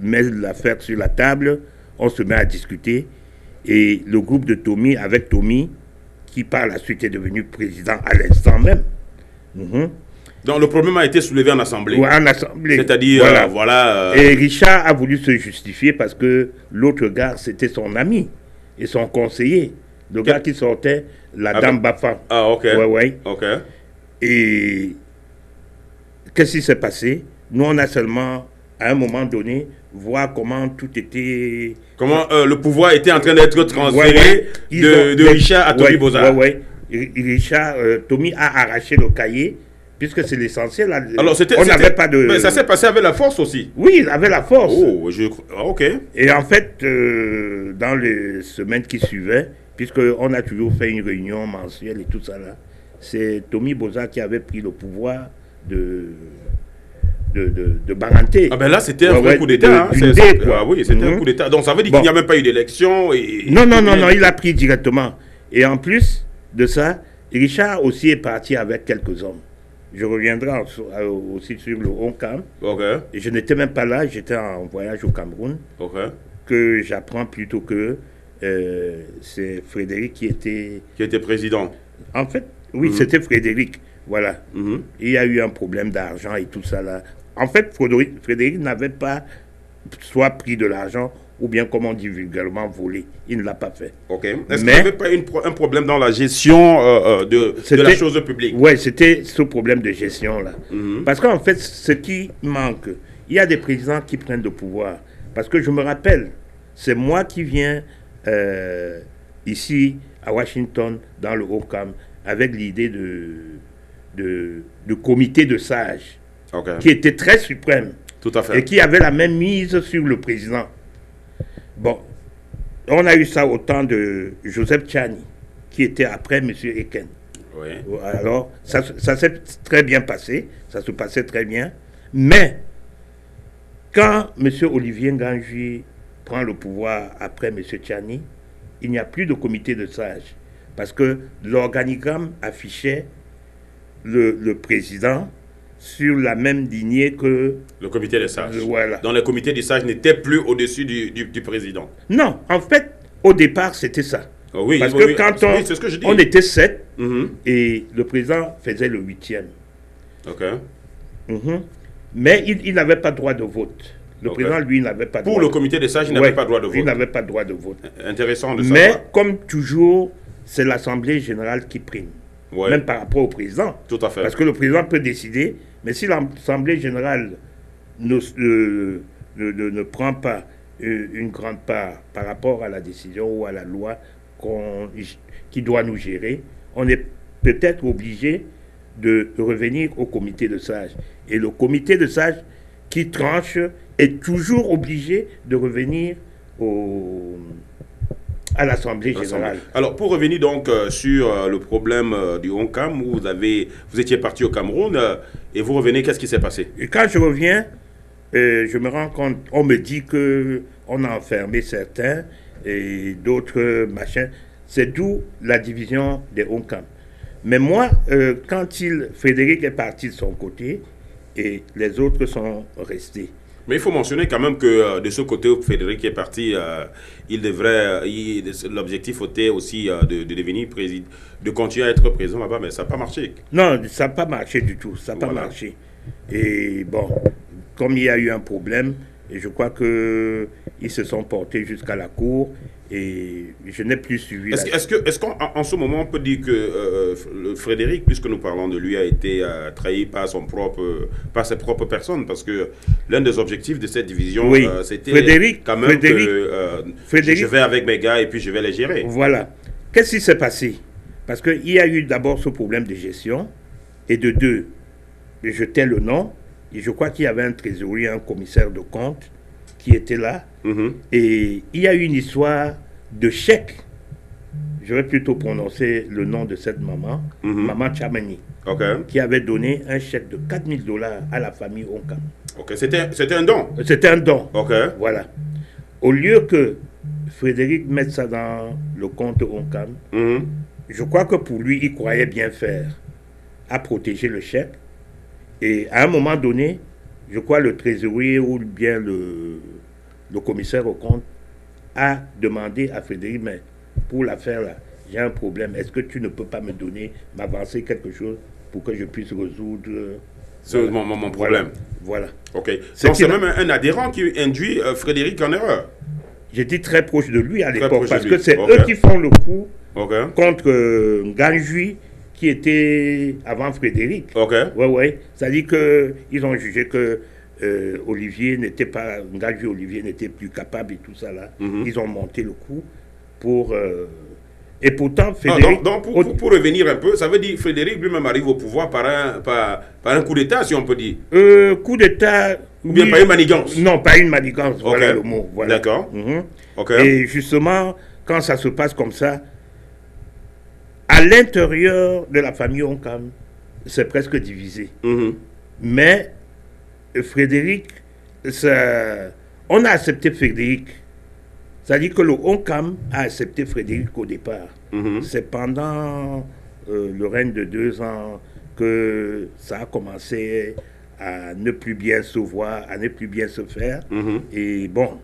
met l'affaire sur la table, on se met à discuter. Et le groupe de Tommy, avec Tommy, qui par la suite est devenu président à l'instant même. Donc le problème a été soulevé en assemblée. Oui, en assemblée. C'est-à-dire, voilà. Et Richard a voulu se justifier parce que l'autre gars, c'était son ami et son conseiller. Le gars qui sortait, la dame Bafan. Ah, ok. Ouais. Ok. Et qu'est-ce qui s'est passé? Nous, on a seulement, à un moment donné, voir comment tout était... Comment le pouvoir était en train d'être transféré de Richard à Tommy Bozard. Richard, Tommy a arraché le cahier, puisque c'est l'essentiel. Alors, on n'avait pas de... Mais ça s'est passé avec la force aussi. Oui, avec la force. Oh, ok. Et en fait, dans les semaines qui suivaient, puisqu'on a toujours fait une réunion mensuelle et tout ça là, c'est Tommy Bozard qui avait pris le pouvoir de Banganté. Ah ben là, c'était un vrai coup d'État. Oui, c'était un coup d'État. Donc ça veut dire qu'il n'y a même pas eu d'élection. Non, il a pris directement. Et en plus de ça, Richard aussi est parti avec quelques hommes. Je reviendrai aussi sur le ONCAM. Et je n'étais même pas là, j'étais en voyage au Cameroun. Que j'apprends plutôt que c'est Frédéric qui était président. En fait, oui, c'était Frédéric. Voilà. Il y a eu un problème d'argent et tout ça là. En fait, Frédéric n'avait pas soit pris de l'argent ou bien, comme on dit vulgairement, volé. Il ne l'a pas fait. Ok. Est-ce qu'il n'y avait pas un problème dans la gestion de la chose publique? Oui, c'était ce problème de gestion là. Parce qu'en fait, ce qui manque, il y a des présidents qui prennent le pouvoir. Parce que je me rappelle, c'est moi qui viens ici à Washington, dans le Haut-Cam, avec l'idée de comité de sages, qui était très suprême. Tout à fait. Et qui avait la même mise sur le président. Bon, on a eu ça au temps de Joseph Tchani, qui était après M. Eken. Oui. Alors, ça s'est très bien passé, ça se passait très bien, mais quand M. Olivier Ngandji prend le pouvoir après M. Tchani, il n'y a plus de comité de sages, parce que l'organigramme affichait le président sur la même lignée que... Le comité des sages. Voilà. Donc le comité des sages n'était plus au-dessus du président. Non, en fait, au départ, c'était ça. Oh oui, parce oui, que quand c'est ce que je dis. on était 7, et le président faisait le 8e. Ok. Mais il n'avait pas droit de vote. Le président, lui, n'avait pas droit. Pour le comité des sages, il n'avait pas droit de vote. Il n'avait pas droit de vote. Intéressant de savoir. Mais, comme toujours, c'est l'Assemblée générale qui prime. Ouais. Même par rapport au président. Tout à fait. Parce que le président peut décider, mais si l'Assemblée générale ne prend pas une grande part par rapport à la décision ou à la loi qui doit nous gérer, on est peut-être obligé de revenir au comité de sages. Et le comité de sages qui tranche est toujours obligé de revenir à l'Assemblée générale. Alors, pour revenir donc sur le problème du Honcam, où vous étiez parti au Cameroun et vous revenez, qu'est-ce qui s'est passé? Et quand je reviens, je me rends compte, on me dit qu'on a enfermé certains et d'autres machins. C'est d'où la division des Honcam. Mais moi, quand Frédéric est parti de son côté et les autres sont restés. Mais il faut mentionner quand même que de ce côté où Frédéric est parti, l'objectif était aussi de devenir président, de continuer à être président là-bas, mais ça n'a pas marché. Non, ça n'a pas marché du tout, ça n'a pas marché. Et bon, comme il y a eu un problème, je crois qu'ils se sont portés jusqu'à la cour et je n'ai plus suivi. Est-ce qu'en ce moment on peut dire que Frédéric, puisque nous parlons de lui, a été trahi par ses propres personnes, parce que l'un des objectifs de cette division, c'était quand même que je vais avec mes gars et puis je vais les gérer. Voilà. Qu'est-ce qui s'est passé? Parce qu'il y a eu d'abord ce problème de gestion, et de deux, je tais le nom, et je crois qu'il y avait un trésorier, un commissaire de compte qui était là. Et il y a eu une histoire de chèque. Je vais plutôt prononcer le nom de cette maman, Maman Chamani, qui avait donné un chèque de $4000 à la famille Honcam. C'était un don? C'était un don. Voilà. Au lieu que Frédéric mette ça dans le compte Honcam, je crois que pour lui, il croyait bien faire, à protéger le chèque. Et à un moment donné, je crois le trésorier ou bien le commissaire au compte a demandé à Frédéric, mais pour l'affaire là, j'ai un problème, est-ce que tu ne peux pas m'avancer quelque chose pour que je puisse résoudre mon problème? Voilà. Ok. Donc c'est même un adhérent qui induit Frédéric en erreur. J'étais très proche de lui à l'époque, parce que c'est eux qui font le coup contre Ngandji, qui était avant Frédéric. C'est-à-dire qu'ils ont jugé que Ngandji Olivier n'était plus capable et tout ça là. Ils ont monté le coup pour... et pourtant, Frédéric... donc pour revenir un peu, ça veut dire que Frédéric lui-même arrive au pouvoir par un coup d'État, si on peut dire. Coup d'État... Ou bien pas une manigance? Non, pas une manigance, voilà le mot. Voilà. D'accord. Et justement, quand ça se passe comme ça, à l'intérieur de la famille Honcam, c'est presque divisé. Mais Frédéric, on a accepté Frédéric. C'est-à-dire que le Honcam a accepté Frédéric au départ. C'est pendant le règne de 2 ans que ça a commencé à ne plus bien se voir, à ne plus bien se faire. Et bon,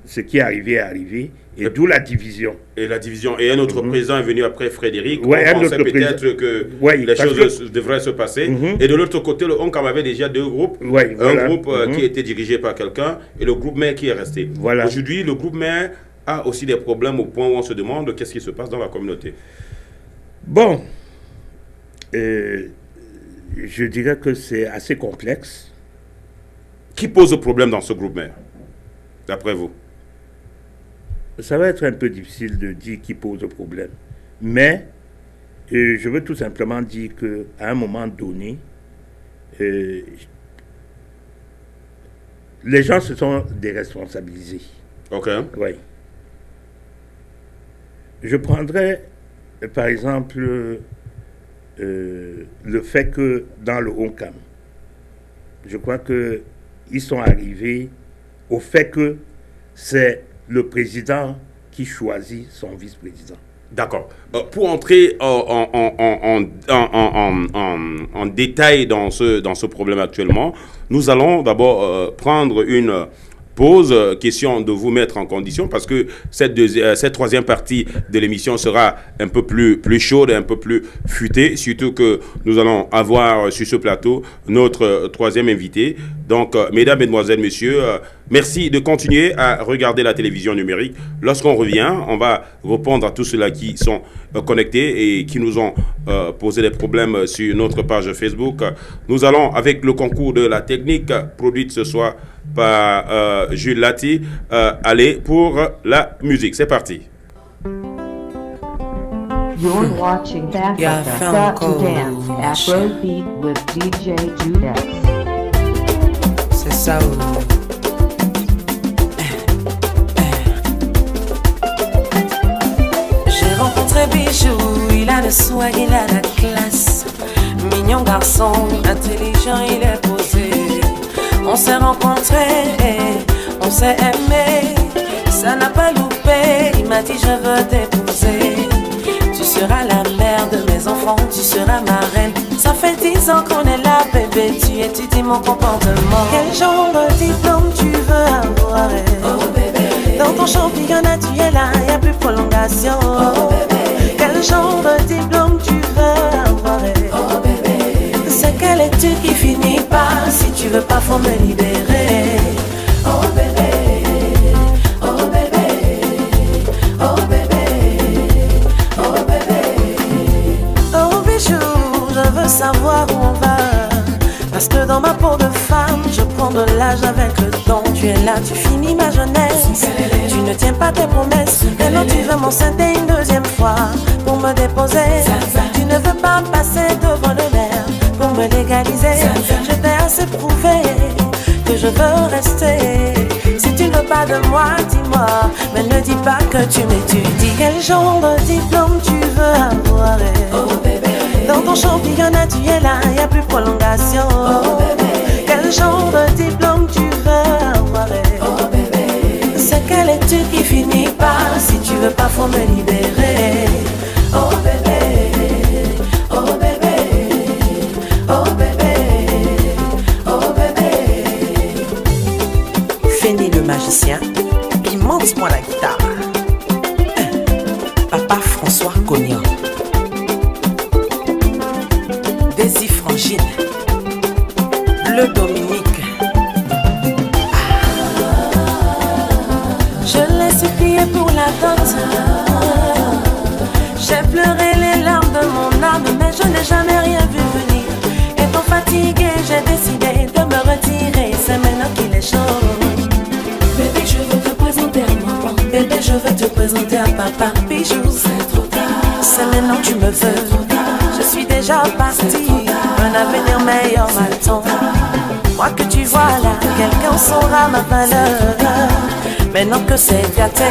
ce qui est arrivé est arrivé. Et d'où la division. Et la division. Et un autre président est venu après Frédéric. On pensait peut-être que les choses devraient se passer. Et de l'autre côté, le Honcam avait déjà 2 groupes. Un groupe qui était dirigé par quelqu'un et le groupe mère qui est resté. Aujourd'hui, le groupe mère a aussi des problèmes au point où on se demande qu'est-ce qui se passe dans la communauté. Bon, je dirais que c'est assez complexe. Qui pose le problème dans ce groupe mère, d'après vous? Ça va être un peu difficile de dire qui pose le problème. Mais je veux tout simplement dire qu'à un moment donné, les gens se sont déresponsabilisés. OK. Oui. Je prendrais, par exemple, le fait que dans le Honkam, je crois qu'ils sont arrivés au fait que c'est le président qui choisit son vice-président. D'accord. Pour entrer en détail dans ce problème actuellement, nous allons d'abord prendre une pause, question de vous mettre en condition, parce que cette troisième partie de l'émission sera un peu plus chaude, un peu plus futée, surtout que nous allons avoir sur ce plateau notre troisième invité. Donc, mesdames, mesdemoiselles, messieurs, merci de continuer à regarder la télévision numérique. Lorsqu'on revient, on va répondre à tous ceux-là qui sont connectés et qui nous ont posé des problèmes sur notre page Facebook. Nous allons, avec le concours de la technique produite ce soir par Jules Lati, aller pour la musique. C'est parti. You're watching Africa Got to Dance at Roadbeat with DJ Judas. C'est ça. J'ai rencontré Bijou, il a le swag, il a la classe. Mignon garçon, intelligent, il est posé. On s'est rencontrés, on s'est aimé, ça n'a pas loupé. Il m'a dit je veux t'épouser. Tu seras la mère de mes enfants, tu seras ma reine. Ça fait 10 ans qu'on est là, bébé, tu étudies mon comportement. Quel genre de diplôme tu veux avoir? Oh bébé. Dans ton championnat tu es là, y'a plus de prolongation. Oh bébé. Quel genre de diplôme tu veux avoir? Oh bébé. C'est quelle étude qui finit pas? Si tu veux pas, faut me libérer. Oh bébé. Oh bébé. Oh bébé. Oh bébé. Oh bijou, je veux savoir où on va. Parce que dans ma peau de femme, je prends de l'âge avec le temps. Tu es là, tu finis ma jeunesse. Tu ne tiens pas tes promesses. Maintenant tu veux m'enceinter une deuxième fois pour me déposer. Tu ne veux pas passer devant le maire pour me légaliser. Je t'ai assez prouvé que je veux rester. Si tu ne veux pas de moi, dis-moi, mais ne dis pas que tu m'étudies. Quel genre de diplôme tu veux avoir? Oh bébé. Dans ton championnat tu es là, y'a plus de prolongation. Oh bébé. Quel genre de diplôme tu veux avoir? Oh bébé. C'est quelle étude qui finit pas? Si tu veux pas, faut me libérer. Oh bébé. Oh bébé. Oh bébé. Oh bébé. Fini le magicien, il monte-moi la guitare. Papa François Cognan. Daisy Frangine, Bleu Dominique. Je l'ai supplié pour la dot. J'ai pleuré les larmes de mon âme, mais je n'ai jamais rien vu venir. Étant fatigué, j'ai décidé de me retirer. C'est maintenant qu'il est chaud. Bébé, je veux te présenter à maman. Bébé, je veux te présenter à papa. Bijou, c'est trop tard. C'est maintenant que tu me veux. Je suis déjà parti, un avenir meilleur m'attend. Moi que tu vois là, quelqu'un saura ma valeur. Maintenant que c'est gâté,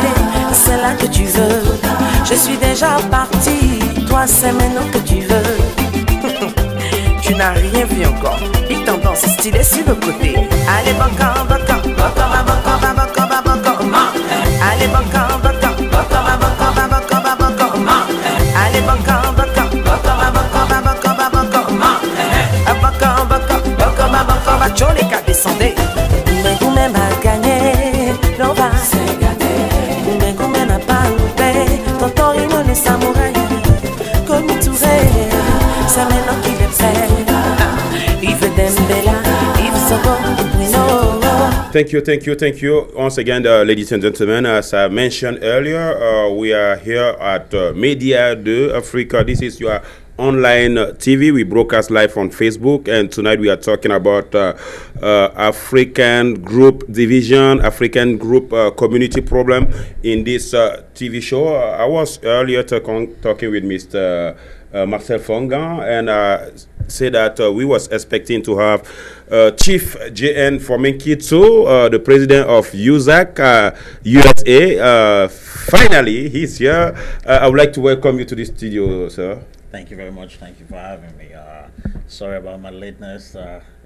c'est là que tu veux. Je suis déjà parti, toi c'est maintenant que tu veux. Tu n'as rien vu encore, il tendance stylé sur le côté. Allez bancan, bancan, bancan, bancan, bancan, bancan, allez bancan, bancan, bancan, bancan, bancan, bancan, allez bancan, bancan. Les cas descendez. Mais vous même à gagner, l'on va se gâter. Mais vous même à pas louper. Tonton Rino les samouraïs, comme Touré, c'est maintenant qu'il est prêt. Yves Dembela, Yves Sobo, Rino. Thank you. Once again, ladies and gentlemen, as I mentioned earlier, we are here at Media 2 Africa. This is your online TV. We broadcast live on Facebook, and tonight we are talking about African group division, African group community problem in this TV show. I was earlier talking with Mr. Marcel Fongan, and say that we was expecting to have Chief J.N. Fomenkitso, the president of USAC, USA. Finally, he's here. I would like to welcome you to the studio, sir. Thank you very much. Thank you for having me. Sorry about my lateness.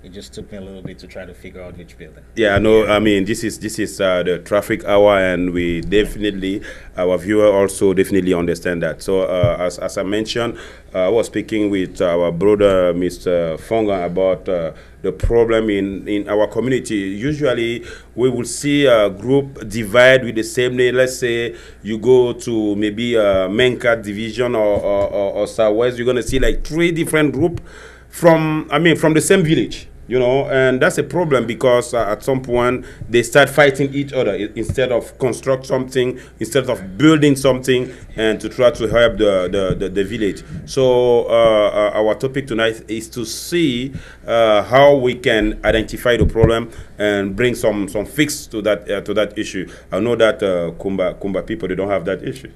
It just took me a little bit to try to figure out which building. Yeah, no, I mean, this is the traffic hour, and we definitely, our viewer also definitely understand that. So, as I mentioned, I was speaking with our brother, Mr. Fongan, about the problem in our community. Usually, we will see a group divide with the same name. Let's say you go to maybe Menka division or Southwest, you're going to see like 3 different groups from the same village. You know, and that's a problem because at some point they start fighting each other instead of construct something, instead of building something, and to try to help the village. So our topic tonight is to see how we can identify the problem and bring some fix to that issue. I know that Kumba people, they don't have that issue.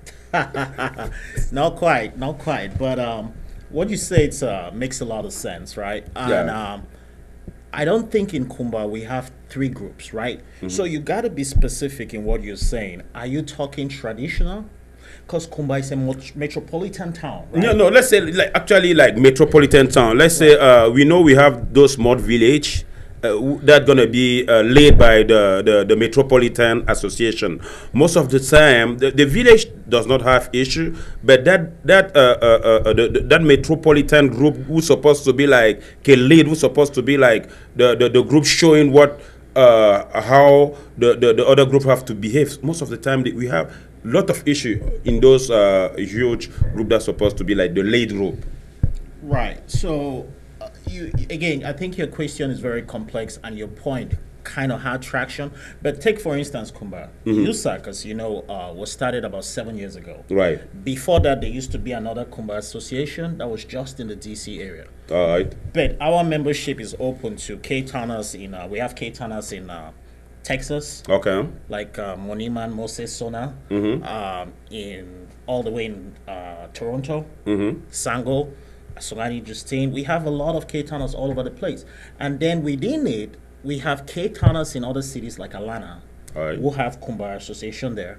Not quite. But what you say makes a lot of sense, right? And Yeah. I don't think in Kumba we have 3 groups, right? So you got to be specific in what you're saying. Are you talking traditional? Because Kumba is a metropolitan town, right? No, let's say like metropolitan town. Let's say we know we have those small village that gonna be led by the Metropolitan Association. Most of the time, the village does not have issue, but that metropolitan group who's supposed to be like a lead, who's supposed to be like the group showing what how the other group have to behave. Most of the time, we have a lot of issue in those huge group that's supposed to be like the lead group. Right. So, again, I think your question is very complex and your point kind of had traction. But take, for instance, Kumba. USAC, as you know, was started about 7 years ago. Right. Before that, there used to be another Kumba association that was just in the DC area. All right. But our membership is open to K-Towners we have K-Towners in Texas. Okay. Like Moniman, Moses, Sona, in all the way in Toronto, Sango, Solani, Justine. We have a lot of K-Towners all over the place. And then within it, we have K-Towners in other cities like Atlanta. Right. We'll have Kumba Association there.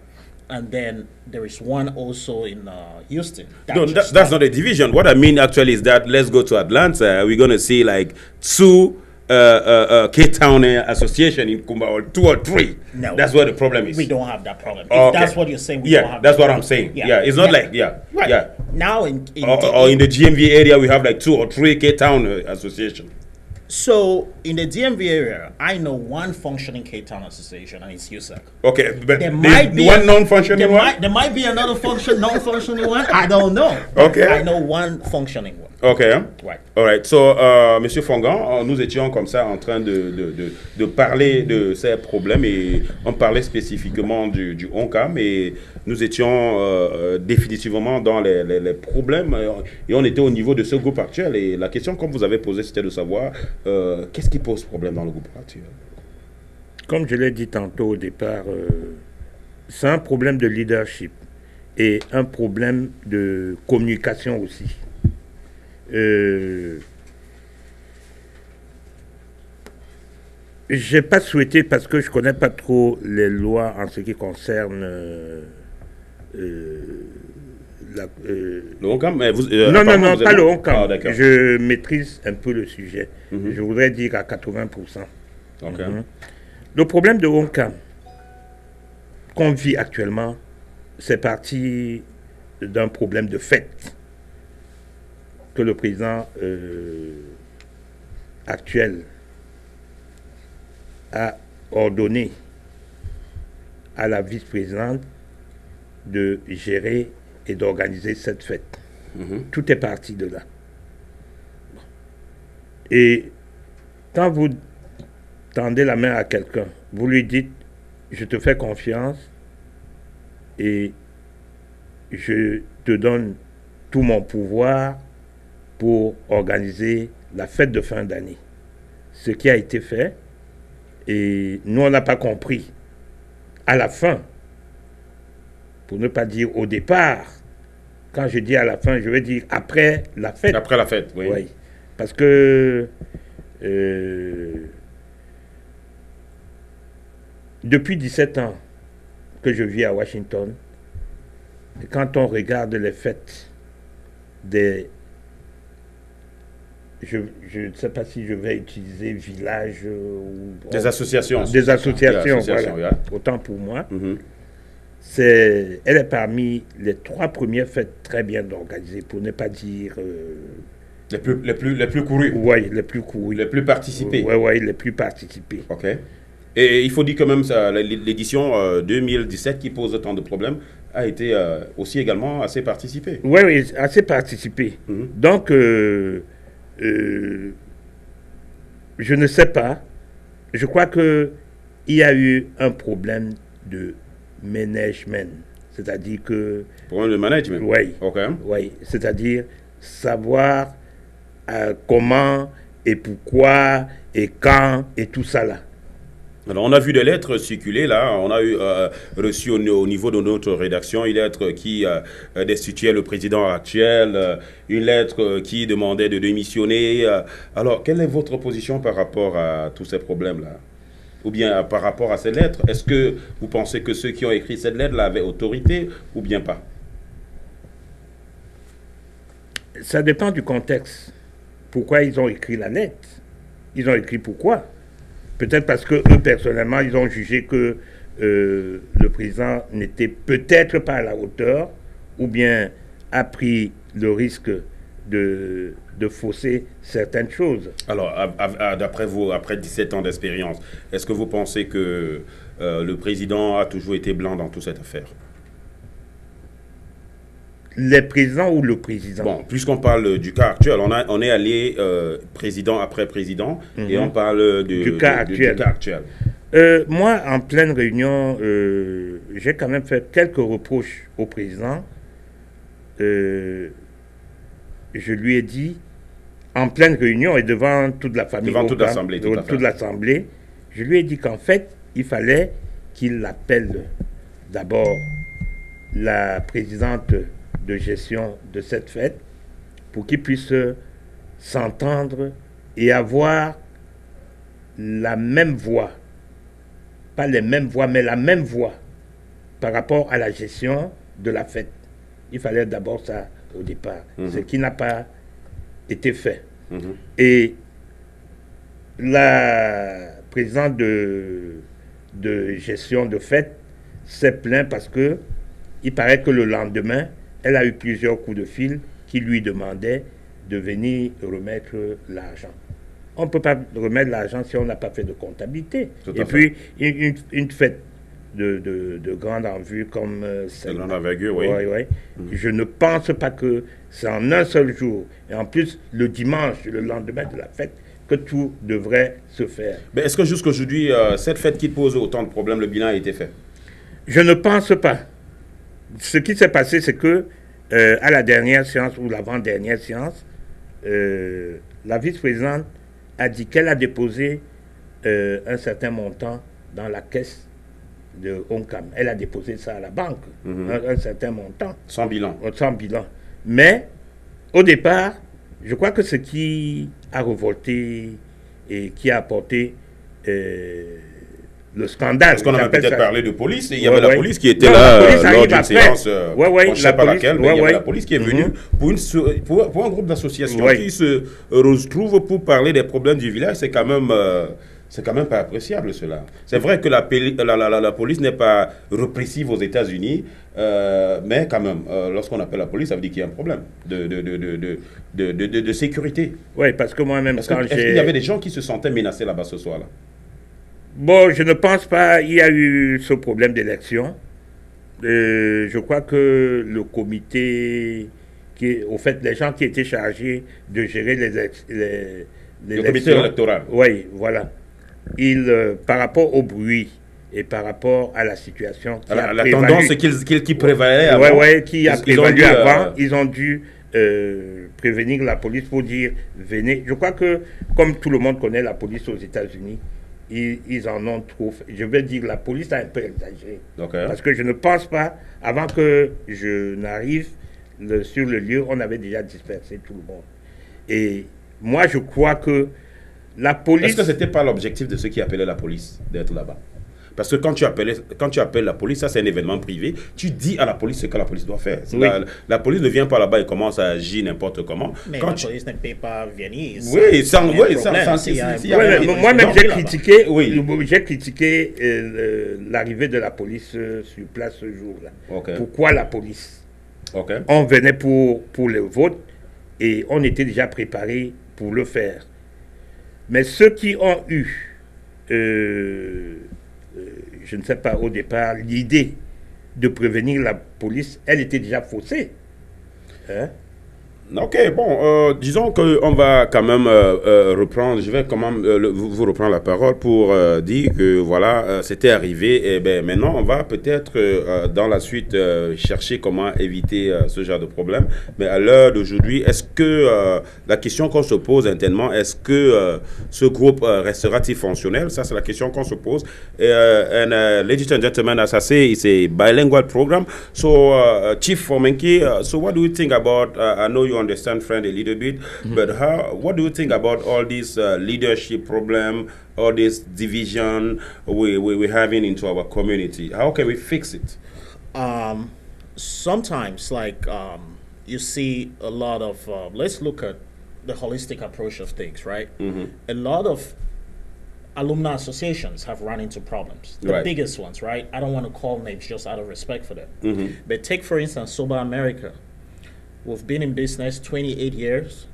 And then there is one also in Houston. No, that's not a division. What I mean actually is that let's go to Atlanta. We're going to see like 2 K-Town association in Kumba, or 2 or 3. No. That's where the problem is. We don't have that problem. Oh, If okay. that's what you're saying, we don't have that's that what problem. I'm saying. Yeah, it's not like, Right. yeah. Now in Or in the GMV area, we have like 2 or 3 K-Town association. So in the DMV area, I know one functioning K-Town association, and it's USAC. Okay, but There might be one non-functioning one? There might be another non-functioning one. I don't know. Okay. I know one functioning one. Okay. Right. All right. So, Monsieur Fongan, nous étions comme ça en train de parler de ces problèmes et on parlait spécifiquement du ONCAM et nous étions définitivement dans les problèmes et on était au niveau de ce groupe actuel et la question comme vous avez posée c'était de savoir qu'est-ce qui pose problème dans le groupe actuel. Comme je l'ai dit tantôt au départ, c'est un problème de leadership et un problème de communication aussi. J'ai pas souhaité, parce que je connais pas trop les lois en ce qui concerne le ONCAM, mais vous, non, pas le ONCAM. Ah, d'accord. Je maîtrise un peu le sujet. Je voudrais dire à 80%. Okay. Le problème de ONCAM qu'on vit actuellement, c'est parti d'un problème de fait que le président actuel a ordonné à la vice-présidente de gérer et d'organiser cette fête. Tout est parti de là. Et quand vous tendez la main à quelqu'un, vous lui dites « je te fais confiance et je te donne tout mon pouvoir pour organiser la fête de fin d'année. Ce qui a été fait, et nous, on n'a pas compris. À la fin, pour ne pas dire au départ, quand je dis à la fin, je veux dire après la fête. Après la fête, oui. Oui. Parce que depuis 17 ans que je vis à Washington, quand on regarde les fêtes des... Je ne sais pas si je vais utiliser village ou... Des associations. Des associations, voilà. Yeah. Autant pour moi. Elle est parmi les 3 premières fêtes très bien organisées, pour ne pas dire... les plus courus. Oui, les plus courus. Les plus participés. Oui, les plus participés. OK. Et il faut dire quand même ça, l'édition 2017 qui pose autant de problèmes a été aussi également assez participée. Oui, assez participée. Donc, je ne sais pas. Je crois qu'il y a eu un problème de management. C'est-à-dire que... Problème de management? Oui. OK. Oui, c'est-à-dire savoir comment et pourquoi et quand et tout ça là. Alors, on a vu des lettres circuler, là. On a eu reçu au niveau de notre rédaction une lettre qui destituait le président actuel, une lettre qui demandait de démissionner. Alors, quelle est votre position par rapport à tous ces problèmes-là? Ou bien par rapport à ces lettres? Est-ce que vous pensez que ceux qui ont écrit cette lettre-là avaient autorité ou bien pas? Ça dépend du contexte. Pourquoi ils ont écrit la lettre? Ils ont écrit pourquoi? Peut-être parce que eux, personnellement, ils ont jugé que le président n'était peut-être pas à la hauteur, ou bien a pris le risque de fausser certaines choses. Alors, d'après vous, après 17 ans d'expérience, est-ce que vous pensez que le président a toujours été blanc dans toute cette affaire? Les présidents ou le président? Bon, puisqu'on parle du cas actuel, on est allé président après président et on parle du cas actuel. Moi, en pleine réunion, j'ai quand même fait quelques reproches au président. Je lui ai dit, en pleine réunion et devant toute la famille, devant toute l'Assemblée, toute l'Assemblée, je lui ai dit qu'en fait, il fallait qu'il appelle d'abord la présidente de gestion de cette fête pour qu'ils puissent s'entendre et avoir la même voix, pas les mêmes voix, mais la même voix par rapport à la gestion de la fête. Il fallait d'abord ça au départ, ce qui n'a pas été fait. Et la présidente de gestion de fête s'est plainte parce que il paraît que le lendemain, elle a eu plusieurs coups de fil qui lui demandaient de venir remettre l'argent. On ne peut pas remettre l'argent si on n'a pas fait de comptabilité. Et puis, une fête de grande envergure comme celle-là. De grande envergure, oui. Je ne pense pas que c'est en un seul jour, et en plus le dimanche, le lendemain de la fête, que tout devrait se faire. Mais est-ce que jusqu'aujourd'hui, cette fête qui pose autant de problèmes, le bilan a été fait? Je ne pense pas. Ce qui s'est passé, c'est que à la dernière séance ou l'avant-dernière séance, la vice-présidente a dit qu'elle a déposé un certain montant dans la caisse de ONCAM. Elle a déposé ça à la banque, un certain montant. Sans bilan. Sans bilan. Mais, au départ, je crois que ce qui a révolté et qui a apporté le scandale. Parce qu'on avait peut-être parlé de police, et il y avait la police qui était là lors d'une séance, on ne sait pas laquelle, mais il y avait la police qui est venue pour un groupe d'associations qui se retrouve pour parler des problèmes du village. C'est quand même pas appréciable cela. C'est vrai que la police n'est pas répressive aux États-Unis, mais quand même, lorsqu'on appelle la police, ça veut dire qu'il y a un problème de sécurité. Oui, parce que moi-même, quand j'ai... Est-ce qu'il y avait des gens qui se sentaient menacés là-bas ce soir-là? Bon, je ne pense pas. Il y a eu ce problème d'élection. Je crois que le comité, au fait, les gens qui étaient chargés de gérer le comité électoral. Oui, voilà. Par rapport au bruit et par rapport à la situation qui tendance qui prévalait avant. Qui a prévalu avant, ils ont dû prévenir la police pour dire venez. Je crois que, comme tout le monde connaît la police aux États-Unis, ils en ont trop fait. Je vais dire la police a un peu exagéré. Parce que je ne pense pas, avant que je n'arrive sur le lieu, on avait déjà dispersé tout le monde. Et moi, je crois que la police... Est-ce que ce n'était pas l'objectif de ceux qui appelaient la police d'être là-bas? Parce que quand tu appelles la police, ça c'est un événement privé, tu dis à la police ce que la police doit faire. Oui. La police ne vient pas là-bas et commence à agir n'importe comment. Mais quand la police ne paye pas Venise. Oui, moi-même j'ai critiqué l'arrivée de la police sur place ce jour-là. Pourquoi la police? On venait pour le vote et on était déjà préparé pour le faire. Mais ceux qui ont eu... je ne sais pas, au départ, l'idée de prévenir la police, elle était déjà faussée. Hein? Ok, bon, disons qu'on va quand même reprendre, je vais quand même vous reprendre la parole pour dire que voilà, c'était arrivé, et ben maintenant on va peut-être dans la suite chercher comment éviter ce genre de problème. Mais à l'heure d'aujourd'hui, est-ce que la question qu'on se pose internement, est-ce que ce groupe restera-t-il fonctionnel? Ça c'est la question qu'on se pose. And ladies and gentlemen, as I say, it's a bilingual program. So Chief Fomenki, so what do you think about, I know you understand French a little bit, but what do you think about all this leadership problem, all this division we're having into our community? How can we fix it? Sometimes, like, you see a lot of, let's look at the holistic approach of things, right? A lot of alumni associations have run into problems. The biggest ones, right? I don't want to call names just out of respect for them. But take, for instance, Sober America. We've been in business 28 years,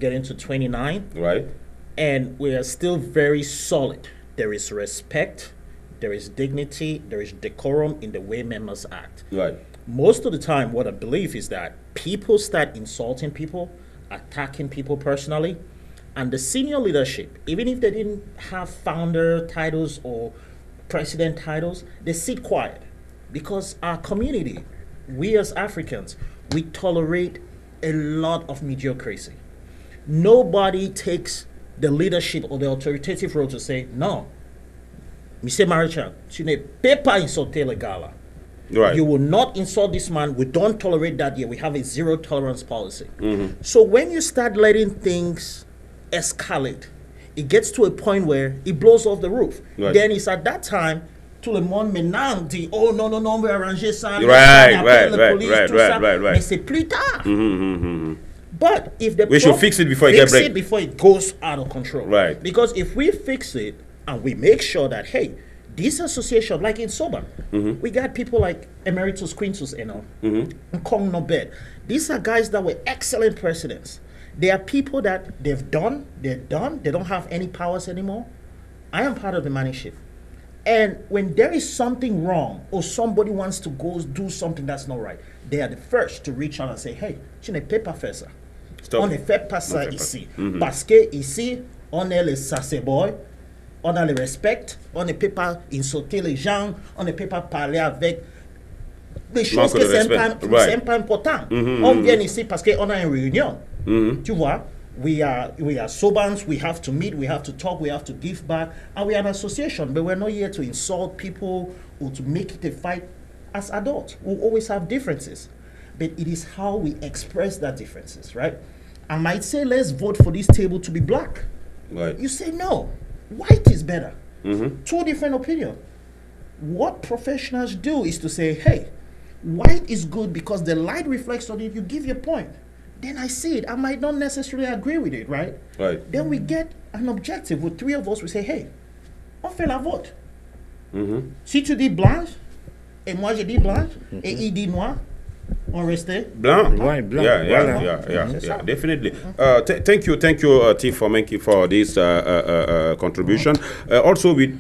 getting to 29. Right. And we are still very solid. There is respect, there is dignity, there is decorum in the way members act. Right. Most of the time, what I believe is that people start insulting people, attacking people personally, and the senior leadership, even if they didn't have founder titles or president titles, they sit quiet. Because our community, we as Africans, we tolerate a lot of mediocrity. Nobody takes the leadership or the authoritative role to say, no, Monsieur Marichal, tu ne peux pas insulter le gars. Right. You will not insult this man. We don't tolerate that here. We have a zero tolerance policy. So when you start letting things escalate, it gets to a point where it blows off the roof. Right. Then it's at that time, tout le monde maintenant dit, oh non, non, non, on veut arranger ça. Right. Mais c'est plus tard. But if the we should fix it before it gets break. Before it goes out of control. Right. Because if we fix it and we make sure that, hey, this association, like in Soba, we got people like Emeritus Quintus, Nkong Nobed. These are guys that were excellent presidents. They are people that they're done, they don't have any powers anymore. I am part of the management. And when there is something wrong or somebody wants to go do something that's not right, they are the first to reach out and say, hey, tu ne peux pas faire ça. On ne fait pas ça ici. Parce que ici, on est les saseboy, on a le respect, on ne peut pas insulter les gens, on ne peut pas parler avec des choses que c'est pas important. On vient ici parce qu'on a une réunion. Tu vois? We are Sobans, we have to meet, we have to talk, we have to give back, and we are an association, but we're not here to insult people or to make it a fight. As adults, we'll always have differences, but it is how we express that differences, right? I might say, let's vote for this table to be black. Right. You say, no, white is better. Two different opinions. What professionals do is to say, hey, white is good because the light reflects on it, you give your point. Then I see it. I might not necessarily agree with it, right? Right. Then we get an objective. With three of us, we say, hey, on fait la vote. Si tu dis blanche, et moi je dis blanche, et il dit noir, on restait blanc. Blanc. Yeah, definitely. Thank you, T. Fomenki, for this contribution. Also, we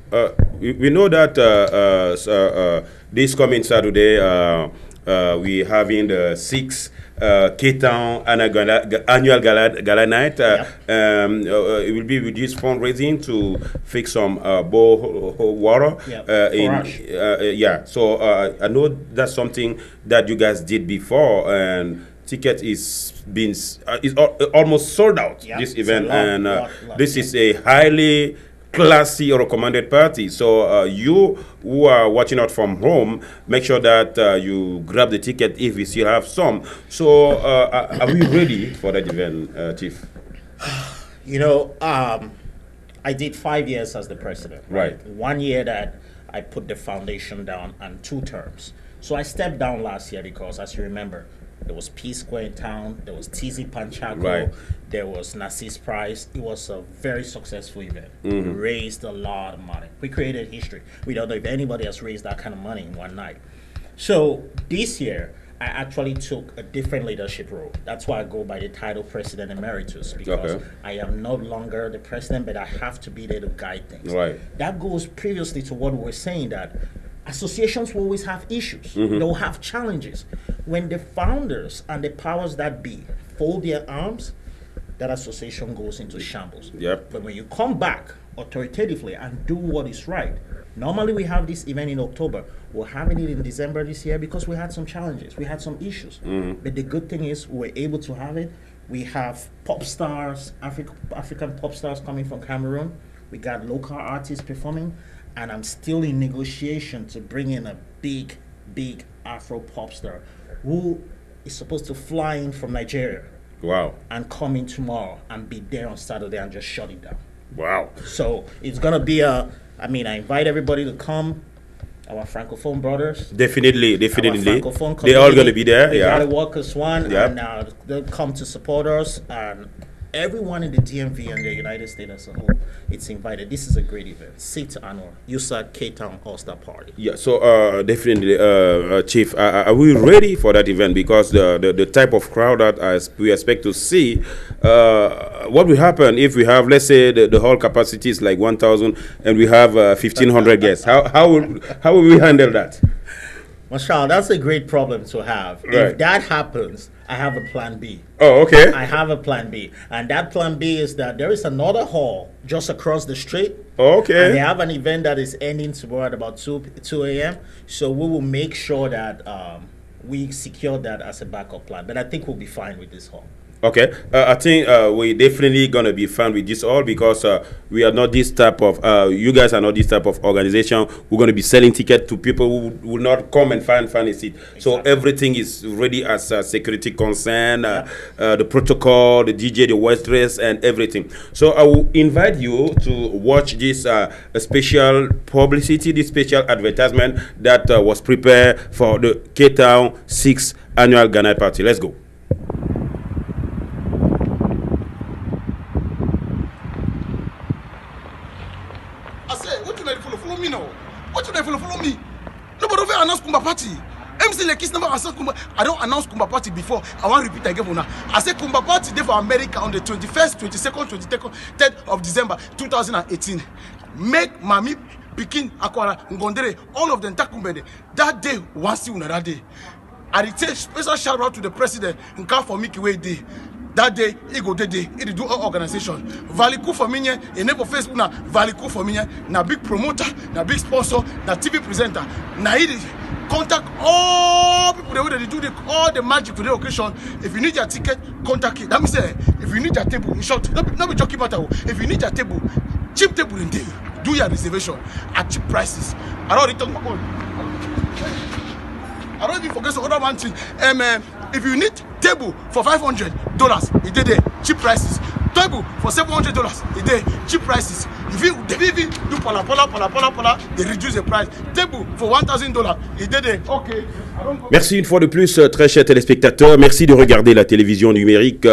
know that this coming Saturday, we're having the 6th Cape Town annual gala night. It will be with this fundraising to fix some water. So I know that's something that you guys did before, and ticket is almost sold out. Yeah, this it's event, a lot, this is a highly classy or recommended party. So you who are watching out from home, make sure that you grab the ticket if we still have some. So are we ready for that event, Chief? You know, I did 5 years as the president. Right. 1 year that I put the foundation down and 2 terms. So I stepped down last year because, as you remember, there was P Square in town, there was TZ Panchago, right. There was Narcisse Price. It was a very successful event. We raised a lot of money. We created history. We don't know if anybody has raised that kind of money in one night. So this year, I actually took a different leadership role. That's why I go by the title President Emeritus, because I am no longer the president, but I have to be there to guide things. Right. That goes previously to what we were saying, that associations will always have issues. They'll have challenges. When the founders and the powers that be fold their arms, that association goes into shambles. Yep. But when you come back authoritatively and do what is right, normally we have this event in October. We're having it in December this year because we had some challenges. We had some issues. But the good thing is we're able to have it. We have pop stars, African pop stars coming from Cameroon. We got local artists performing. And I'm still in negotiation to bring in a big Afro pop star who is supposed to fly in from Nigeria. Wow. And come in tomorrow and be there on Saturday and just shut it down. Wow. So it's going to be I invite everybody to come. Our Francophone brothers. Definitely. Francophone They're all going to be there. They got to work as one. Yep. And they'll come to support us. And everyone in the DMV and the United States as a whole, it's invited. This is a great event. 6th annual USAC K-Town All-Star Party. Yeah, so definitely, Chief, are we ready for that event? Because the type of crowd that we expect to see, what will happen if we have, let's say, the hall capacity is like 1,000 and we have 1,500 guests? How will we handle that? Marshall, that's a great problem to have. Right. If that happens, I have a plan B. Oh, okay. I have a plan B. And that plan B is that there is another hall just across the street. Okay. And they have an event that is ending tomorrow at about 2 a.m. So we will make sure that we secure that as a backup plan. But I think we'll be fine with this hall. Okay, I think we're definitely going to be fine with this all because we are not this type of, you guys are not this type of organization. We're going to be selling tickets to people who will not come and find a seat. Exactly. So everything is ready as security concern, the protocol, the DJ, the waitress, and everything. So I will invite you to watch this special publicity, this special advertisement that was prepared for the K-Town 6th Annual Ghana Party. Let's go. Follow me. Nobody will announce Kumba Party. MC Lekis never announced Kumba. I don't announce Kumba Party before. I want to repeat again now. I say Kumba Party day for America on the 21st, 22nd, 23rd, 3rd of December 2018. Make Mami, Pikin, Akwara, Ngondere, all of them Takumbede. That day, once you that day. I take special shout out to the president and call for Mickey Way Day. That day, he go day, he do all organization. Valiku for me, a neighbor Facebook na Valiku for me, na big promoter, na big sponsor, na TV presenter. Na he contact all people that do all the magic for the occasion. If you need your ticket, contact it. That means if you need your table, in short, not be joking matter. If you need your table, cheap table in day, do your reservation at cheap prices. I already talk about. I don't even forget the other one thing. If you need table for $500, it did cheap prices. Table for $700, it did cheap prices. If you even do pala, they reduce the price. Table for $1,000, it did okay. Merci une fois de plus, très chers téléspectateurs. Merci de regarder la télévision numérique.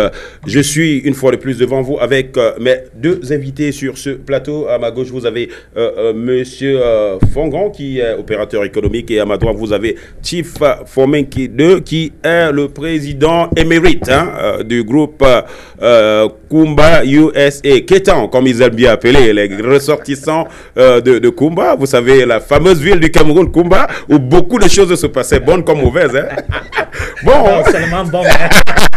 Je suis une fois de plus devant vous avec mes deux invités sur ce plateau. À ma gauche, vous avez Monsieur Fongon, qui est opérateur économique, et à ma droite, vous avez Chief Fomenki II, qui est le président émérite du groupe Kumba USA, K-Town, comme ils aiment bien appeler les ressortissants de Kumba. Vous savez, la fameuse ville du Cameroun, Kumba, où beaucoup de choses se passaient, bonnes comme mauvaises. Bon. Non, seulement bon.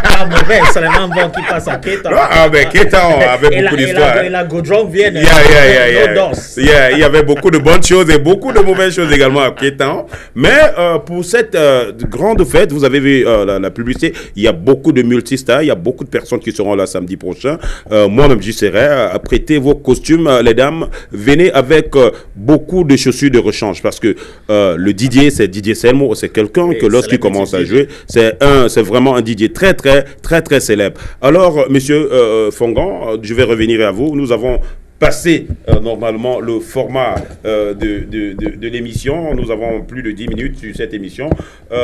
Pas mauvais, seulement bon qui passe à Keita. Ah, mais Keita avait beaucoup d'histoires. Et la Godrong vient. Il y avait beaucoup de bonnes choses et beaucoup de mauvaises choses également à Keita. Mais pour cette grande fête, vous avez vu la publicité, il y a beaucoup de multistars, il y a beaucoup de personnes qui seront là samedi prochain. Moi-même, j'y serai. Prêtez vos costumes, les dames. Venez avec beaucoup de chaussures de rechange parce que le DJ, c'est DJ Selmo, c'est quelqu'un que lorsqu'il commence à jouer, c'est vraiment un DJ très célèbre. Alors, monsieur Fongan, je vais revenir à vous. Nous avons passé normalement le format de l'émission. Nous avons plus de 10 minutes sur cette émission.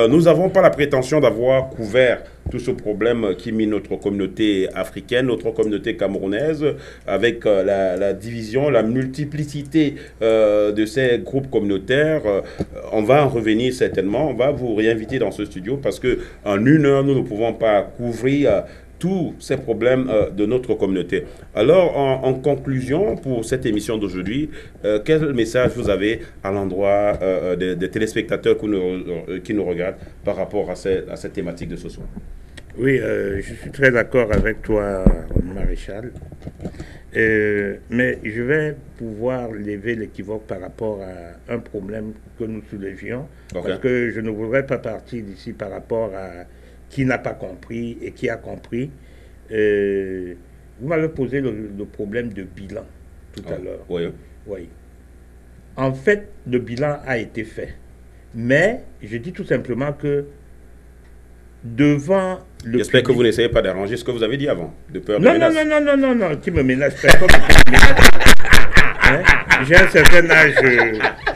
Nous n'avons pas la prétention d'avoir couvert tout ce problème qui mine notre communauté africaine, notre communauté camerounaise, avec la division, la multiplicité de ces groupes communautaires. On va en revenir certainement. On va vous réinviter dans ce studio parce qu'en une heure, nous ne pouvons pas couvrir tous ces problèmes de notre communauté. Alors, en conclusion, pour cette émission d'aujourd'hui, quel message vous avez à l'endroit des téléspectateurs qui nous regardent par rapport à cette thématique de ce soir? Oui, je suis très d'accord avec toi, Maréchal. Mais je vais pouvoir lever l'équivoque par rapport à un problème que nous soulevions, parce que je ne voudrais pas partir d'ici par rapport à qui n'a pas compris et qui a compris. Vous m'avez posé le problème de bilan tout à l'heure. Oui. En fait, le bilan a été fait. Mais je dis tout simplement que devant le J'espère que vous n'essayez pas d'arranger ce que vous avez dit avant, de peur de non, menace. non, tu me menaces personne. Hein? J'ai un certain âge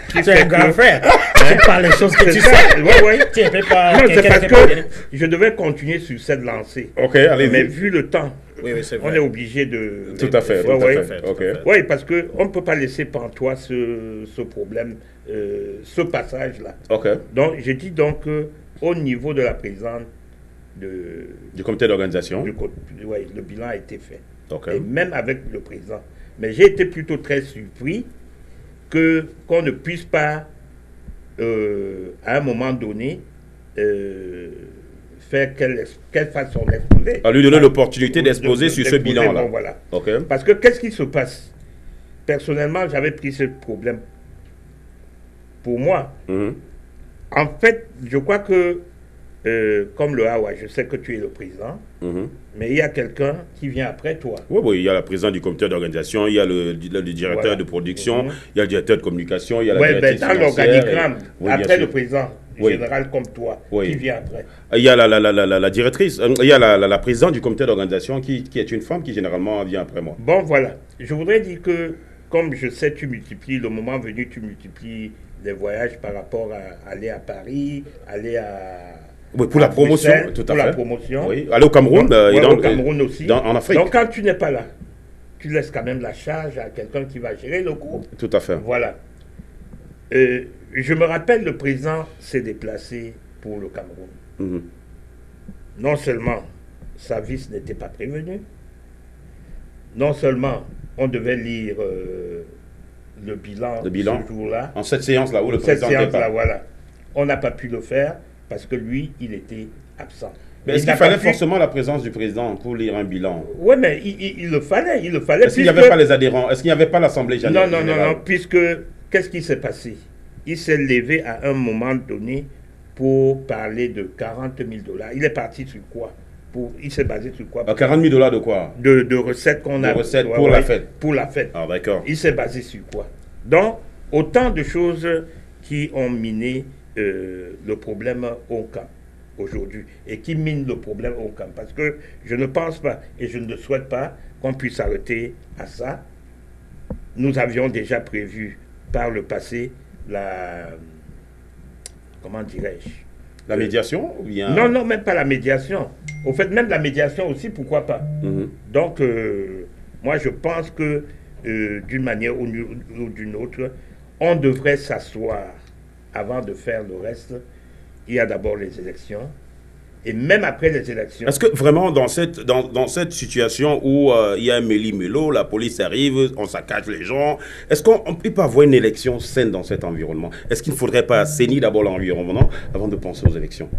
qui c'est un grand frère. Tu parles les choses que tu sais. Oui. Tu peux pas. Non, c'est parce que je devais continuer sur cette lancée. Ok, allez-y. Mais vu le temps, c'est vrai. on est obligé de... Tout à fait. Oui, parce qu'on ne peut pas laisser pantois ce problème, ce passage-là. Donc, je dis donc au niveau de la présidente du comité d'organisation, le bilan a été fait. Et même avec le président. Mais j'ai été plutôt très surpris qu'on ne puisse pas, à un moment donné, faire qu'elle fasse son exposé. À lui donner l'opportunité d'exposer sur ce bilan-là. Bon, voilà. Parce que qu'est-ce qui se passe? Personnellement, j'avais pris ce problème pour moi. En fait, je crois que comme le Hawa, je sais que tu es le président, mais il y a quelqu'un qui vient après toi. Oui, il y a le président du comité d'organisation, il y a le directeur de production, il y a le directeur de communication, il y a la directrice dans l'organigramme, après le président oui. général comme toi, oui. qui vient après? Il y a la directrice, il y a la présidente du comité d'organisation qui est une femme qui généralement vient après moi. Bon, voilà. Je voudrais dire que, comme je sais, tu multiplies, le moment venu, tu multiplies les voyages par rapport à aller à Paris, aller à... Oui, pour la promotion, tout à fait. Pour la promotion. Oui, aller au Cameroun. Au Cameroun aussi. En Afrique. Donc, quand tu n'es pas là, tu laisses quand même la charge à quelqu'un qui va gérer le cours. Tout à fait. Voilà. Je me rappelle, le président s'est déplacé pour le Cameroun. Non seulement sa vice n'était pas prévenue, non seulement on devait lire le bilan ce jour-là. En cette séance-là, où le président n'était pas. Voilà. On n'a pas pu le faire parce que lui, il était absent. Mais est-ce qu'il fallait forcément la présence du président pour lire un bilan? Oui, mais il le fallait. Est-ce qu'il n'y avait pas les adhérents? Est-ce qu'il n'y avait pas l'Assemblée générale? Non, puisque qu'est-ce qui s'est passé? Il s'est levé à un moment donné pour parler de 40 000 $. Il est parti sur quoi? Il s'est basé sur quoi? 40 000 $ de quoi? De recettes qu'on a. De recettes pour la fête. Pour la fête. Ah, d'accord. Il s'est basé sur quoi? Donc, autant de choses qui ont miné le problème au camp aujourd'hui et qui minent le problème au camp. Parce que je ne pense pas et je ne souhaite pas qu'on puisse s'arrêter à ça. Nous avions déjà prévu par le passé comment dirais-je? La médiation ou bien... Non, même pas la médiation. Au fait, même la médiation aussi, pourquoi pas? Donc, moi, je pense que d'une manière ou d'une autre, on devrait s'asseoir avant de faire le reste. Il y a d'abord les élections. Et même après les élections... Est-ce que vraiment dans cette situation où il y a un méli-mélo, la police arrive, on saccage les gens, est-ce qu'on ne peut pas avoir une élection saine dans cet environnement? Est-ce qu'il ne faudrait pas assainir d'abord l'environnement avant de penser aux élections?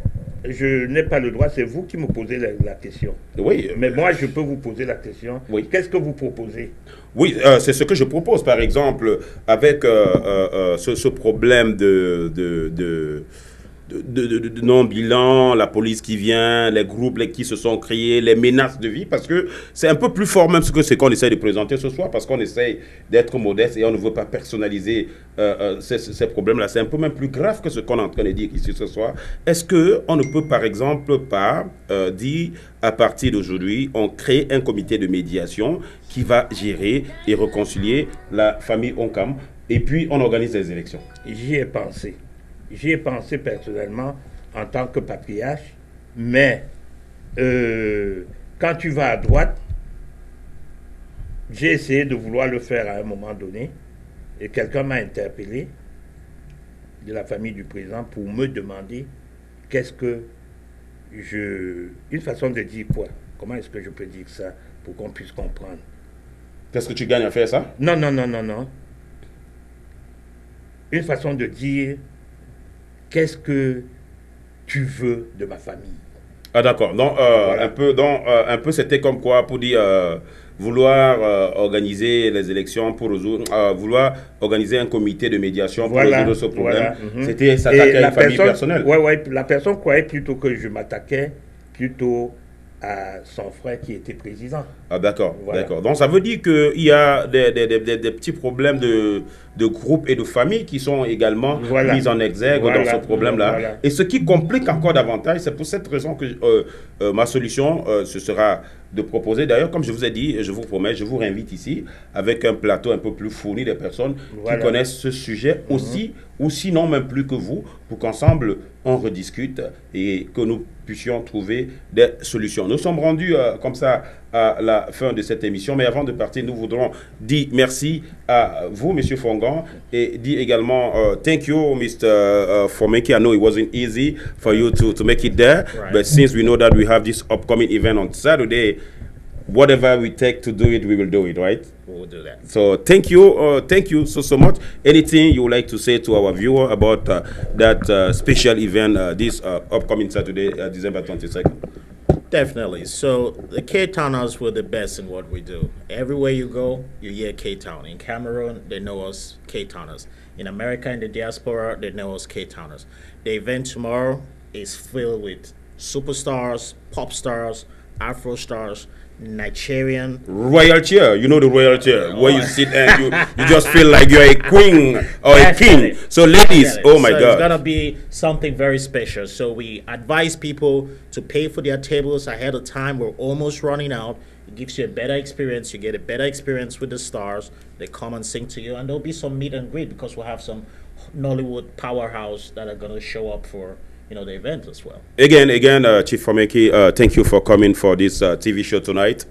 je n'ai pas le droit, c'est vous qui me posez la question. Oui. Mais moi, je peux vous poser la question. Oui. Qu'est-ce que vous proposez? Oui, c'est ce que je propose, par exemple, avec ce problème de non-bilan, la police qui vient, les groupes qui se sont créés, les menaces de vie, parce que c'est un peu plus fort même ce qu'on essaie de présenter ce soir, parce qu'on essaie d'être modeste et on ne veut pas personnaliser ces problèmes-là. C'est un peu même plus grave que ce qu'on est en train de dire ici ce soir. Est-ce qu'on ne peut, par exemple, pas dire, à partir d'aujourd'hui, on crée un comité de médiation qui va gérer et réconcilier la famille Onkam, et puis on organise les élections? J'y ai pensé. J'y ai pensé personnellement en tant que patriarche, mais quand tu vas à droite, j'ai essayé de vouloir le faire à un moment donné, et quelqu'un m'a interpellé de la famille du président pour me demander qu'est-ce que une façon de dire quoi? Comment est-ce que je peux dire ça pour qu'on puisse comprendre? Qu'est-ce que tu gagnes à faire ça? Non. Une façon de dire qu'est-ce que tu veux de ma famille. Ah d'accord. Donc voilà. Un peu c'était comme quoi pour dire vouloir organiser les élections pour résoudre, vouloir organiser un comité de médiation pour résoudre ce problème. Voilà. C'était s'attaquer à une famille personnelle. Ouais, la personne croyait plutôt que je m'attaquais plutôt à son frère qui était président. Ah d'accord, voilà. D'accord. Donc ça veut dire qu'il y a des petits problèmes de groupes et de familles qui sont également mis en exergue dans ce problème-là. Voilà. Et ce qui complique encore davantage, c'est pour cette raison que ma solution, ce sera de proposer, d'ailleurs, comme je vous ai dit, je vous promets, je vous réinvite ici avec un plateau un peu plus fourni des personnes qui connaissent ce sujet aussi, ou sinon même plus que vous, pour qu'ensemble on rediscute et que nous puissions trouver des solutions. Nous sommes rendus comme ça à la fin de cette émission, mais avant de partir, nous voudrons dire merci à vous, M. Fongan, et dire également thank you, Mr. Fomeki. I know it wasn't easy for you to make it there, but since we know that we have this upcoming event on Saturday, whatever we take to do it, we will do it, right? We'll do that. So thank you so much. Anything you would like to say to our viewer about that special event this upcoming Saturday, December 22nd? Definitely. So the K-Towners were the best in what we do. Everywhere you go, you hear K-Town. In Cameroon, they know us K-Towners. In America, in the diaspora, they know us K-Towners. The event tomorrow is filled with superstars, pop stars, Afro stars, Nigerian. Royal chair, you know the royal chair, where you sit and you just feel like you're a queen or a king. So ladies, oh my God. It's going to be something very special. So we advise people to pay for their tables ahead of time. We're almost running out. It gives you a better experience. You get a better experience with the stars. They come and sing to you. And there'll be some meet and greet because we'll have some Nollywood powerhouse that are going to show up for the event as well. Again, Chief Fomeki, thank you for coming for this TV show tonight.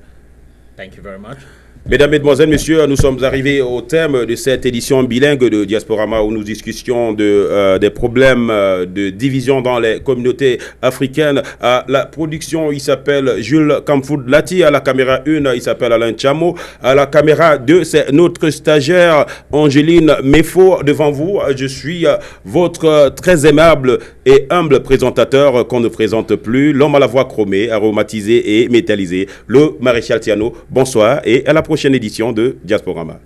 Thank you very much. Mesdames, Mesdemoiselles, Messieurs, nous sommes arrivés au terme de cette édition bilingue de Diasporama où nous discutions des problèmes de division dans les communautés africaines. À la production, il s'appelle Jules Kamfoud Lati. À la caméra 1, il s'appelle Alain Chamo. À la caméra 2, c'est notre stagiaire Angéline Mefo. Devant vous, je suis votre très aimable et humble présentateur qu'on ne présente plus, l'homme à la voix chromée, aromatisé et métallisé, le Maréchal Tiano. Bonsoir et à la prochaine édition de Diasporama.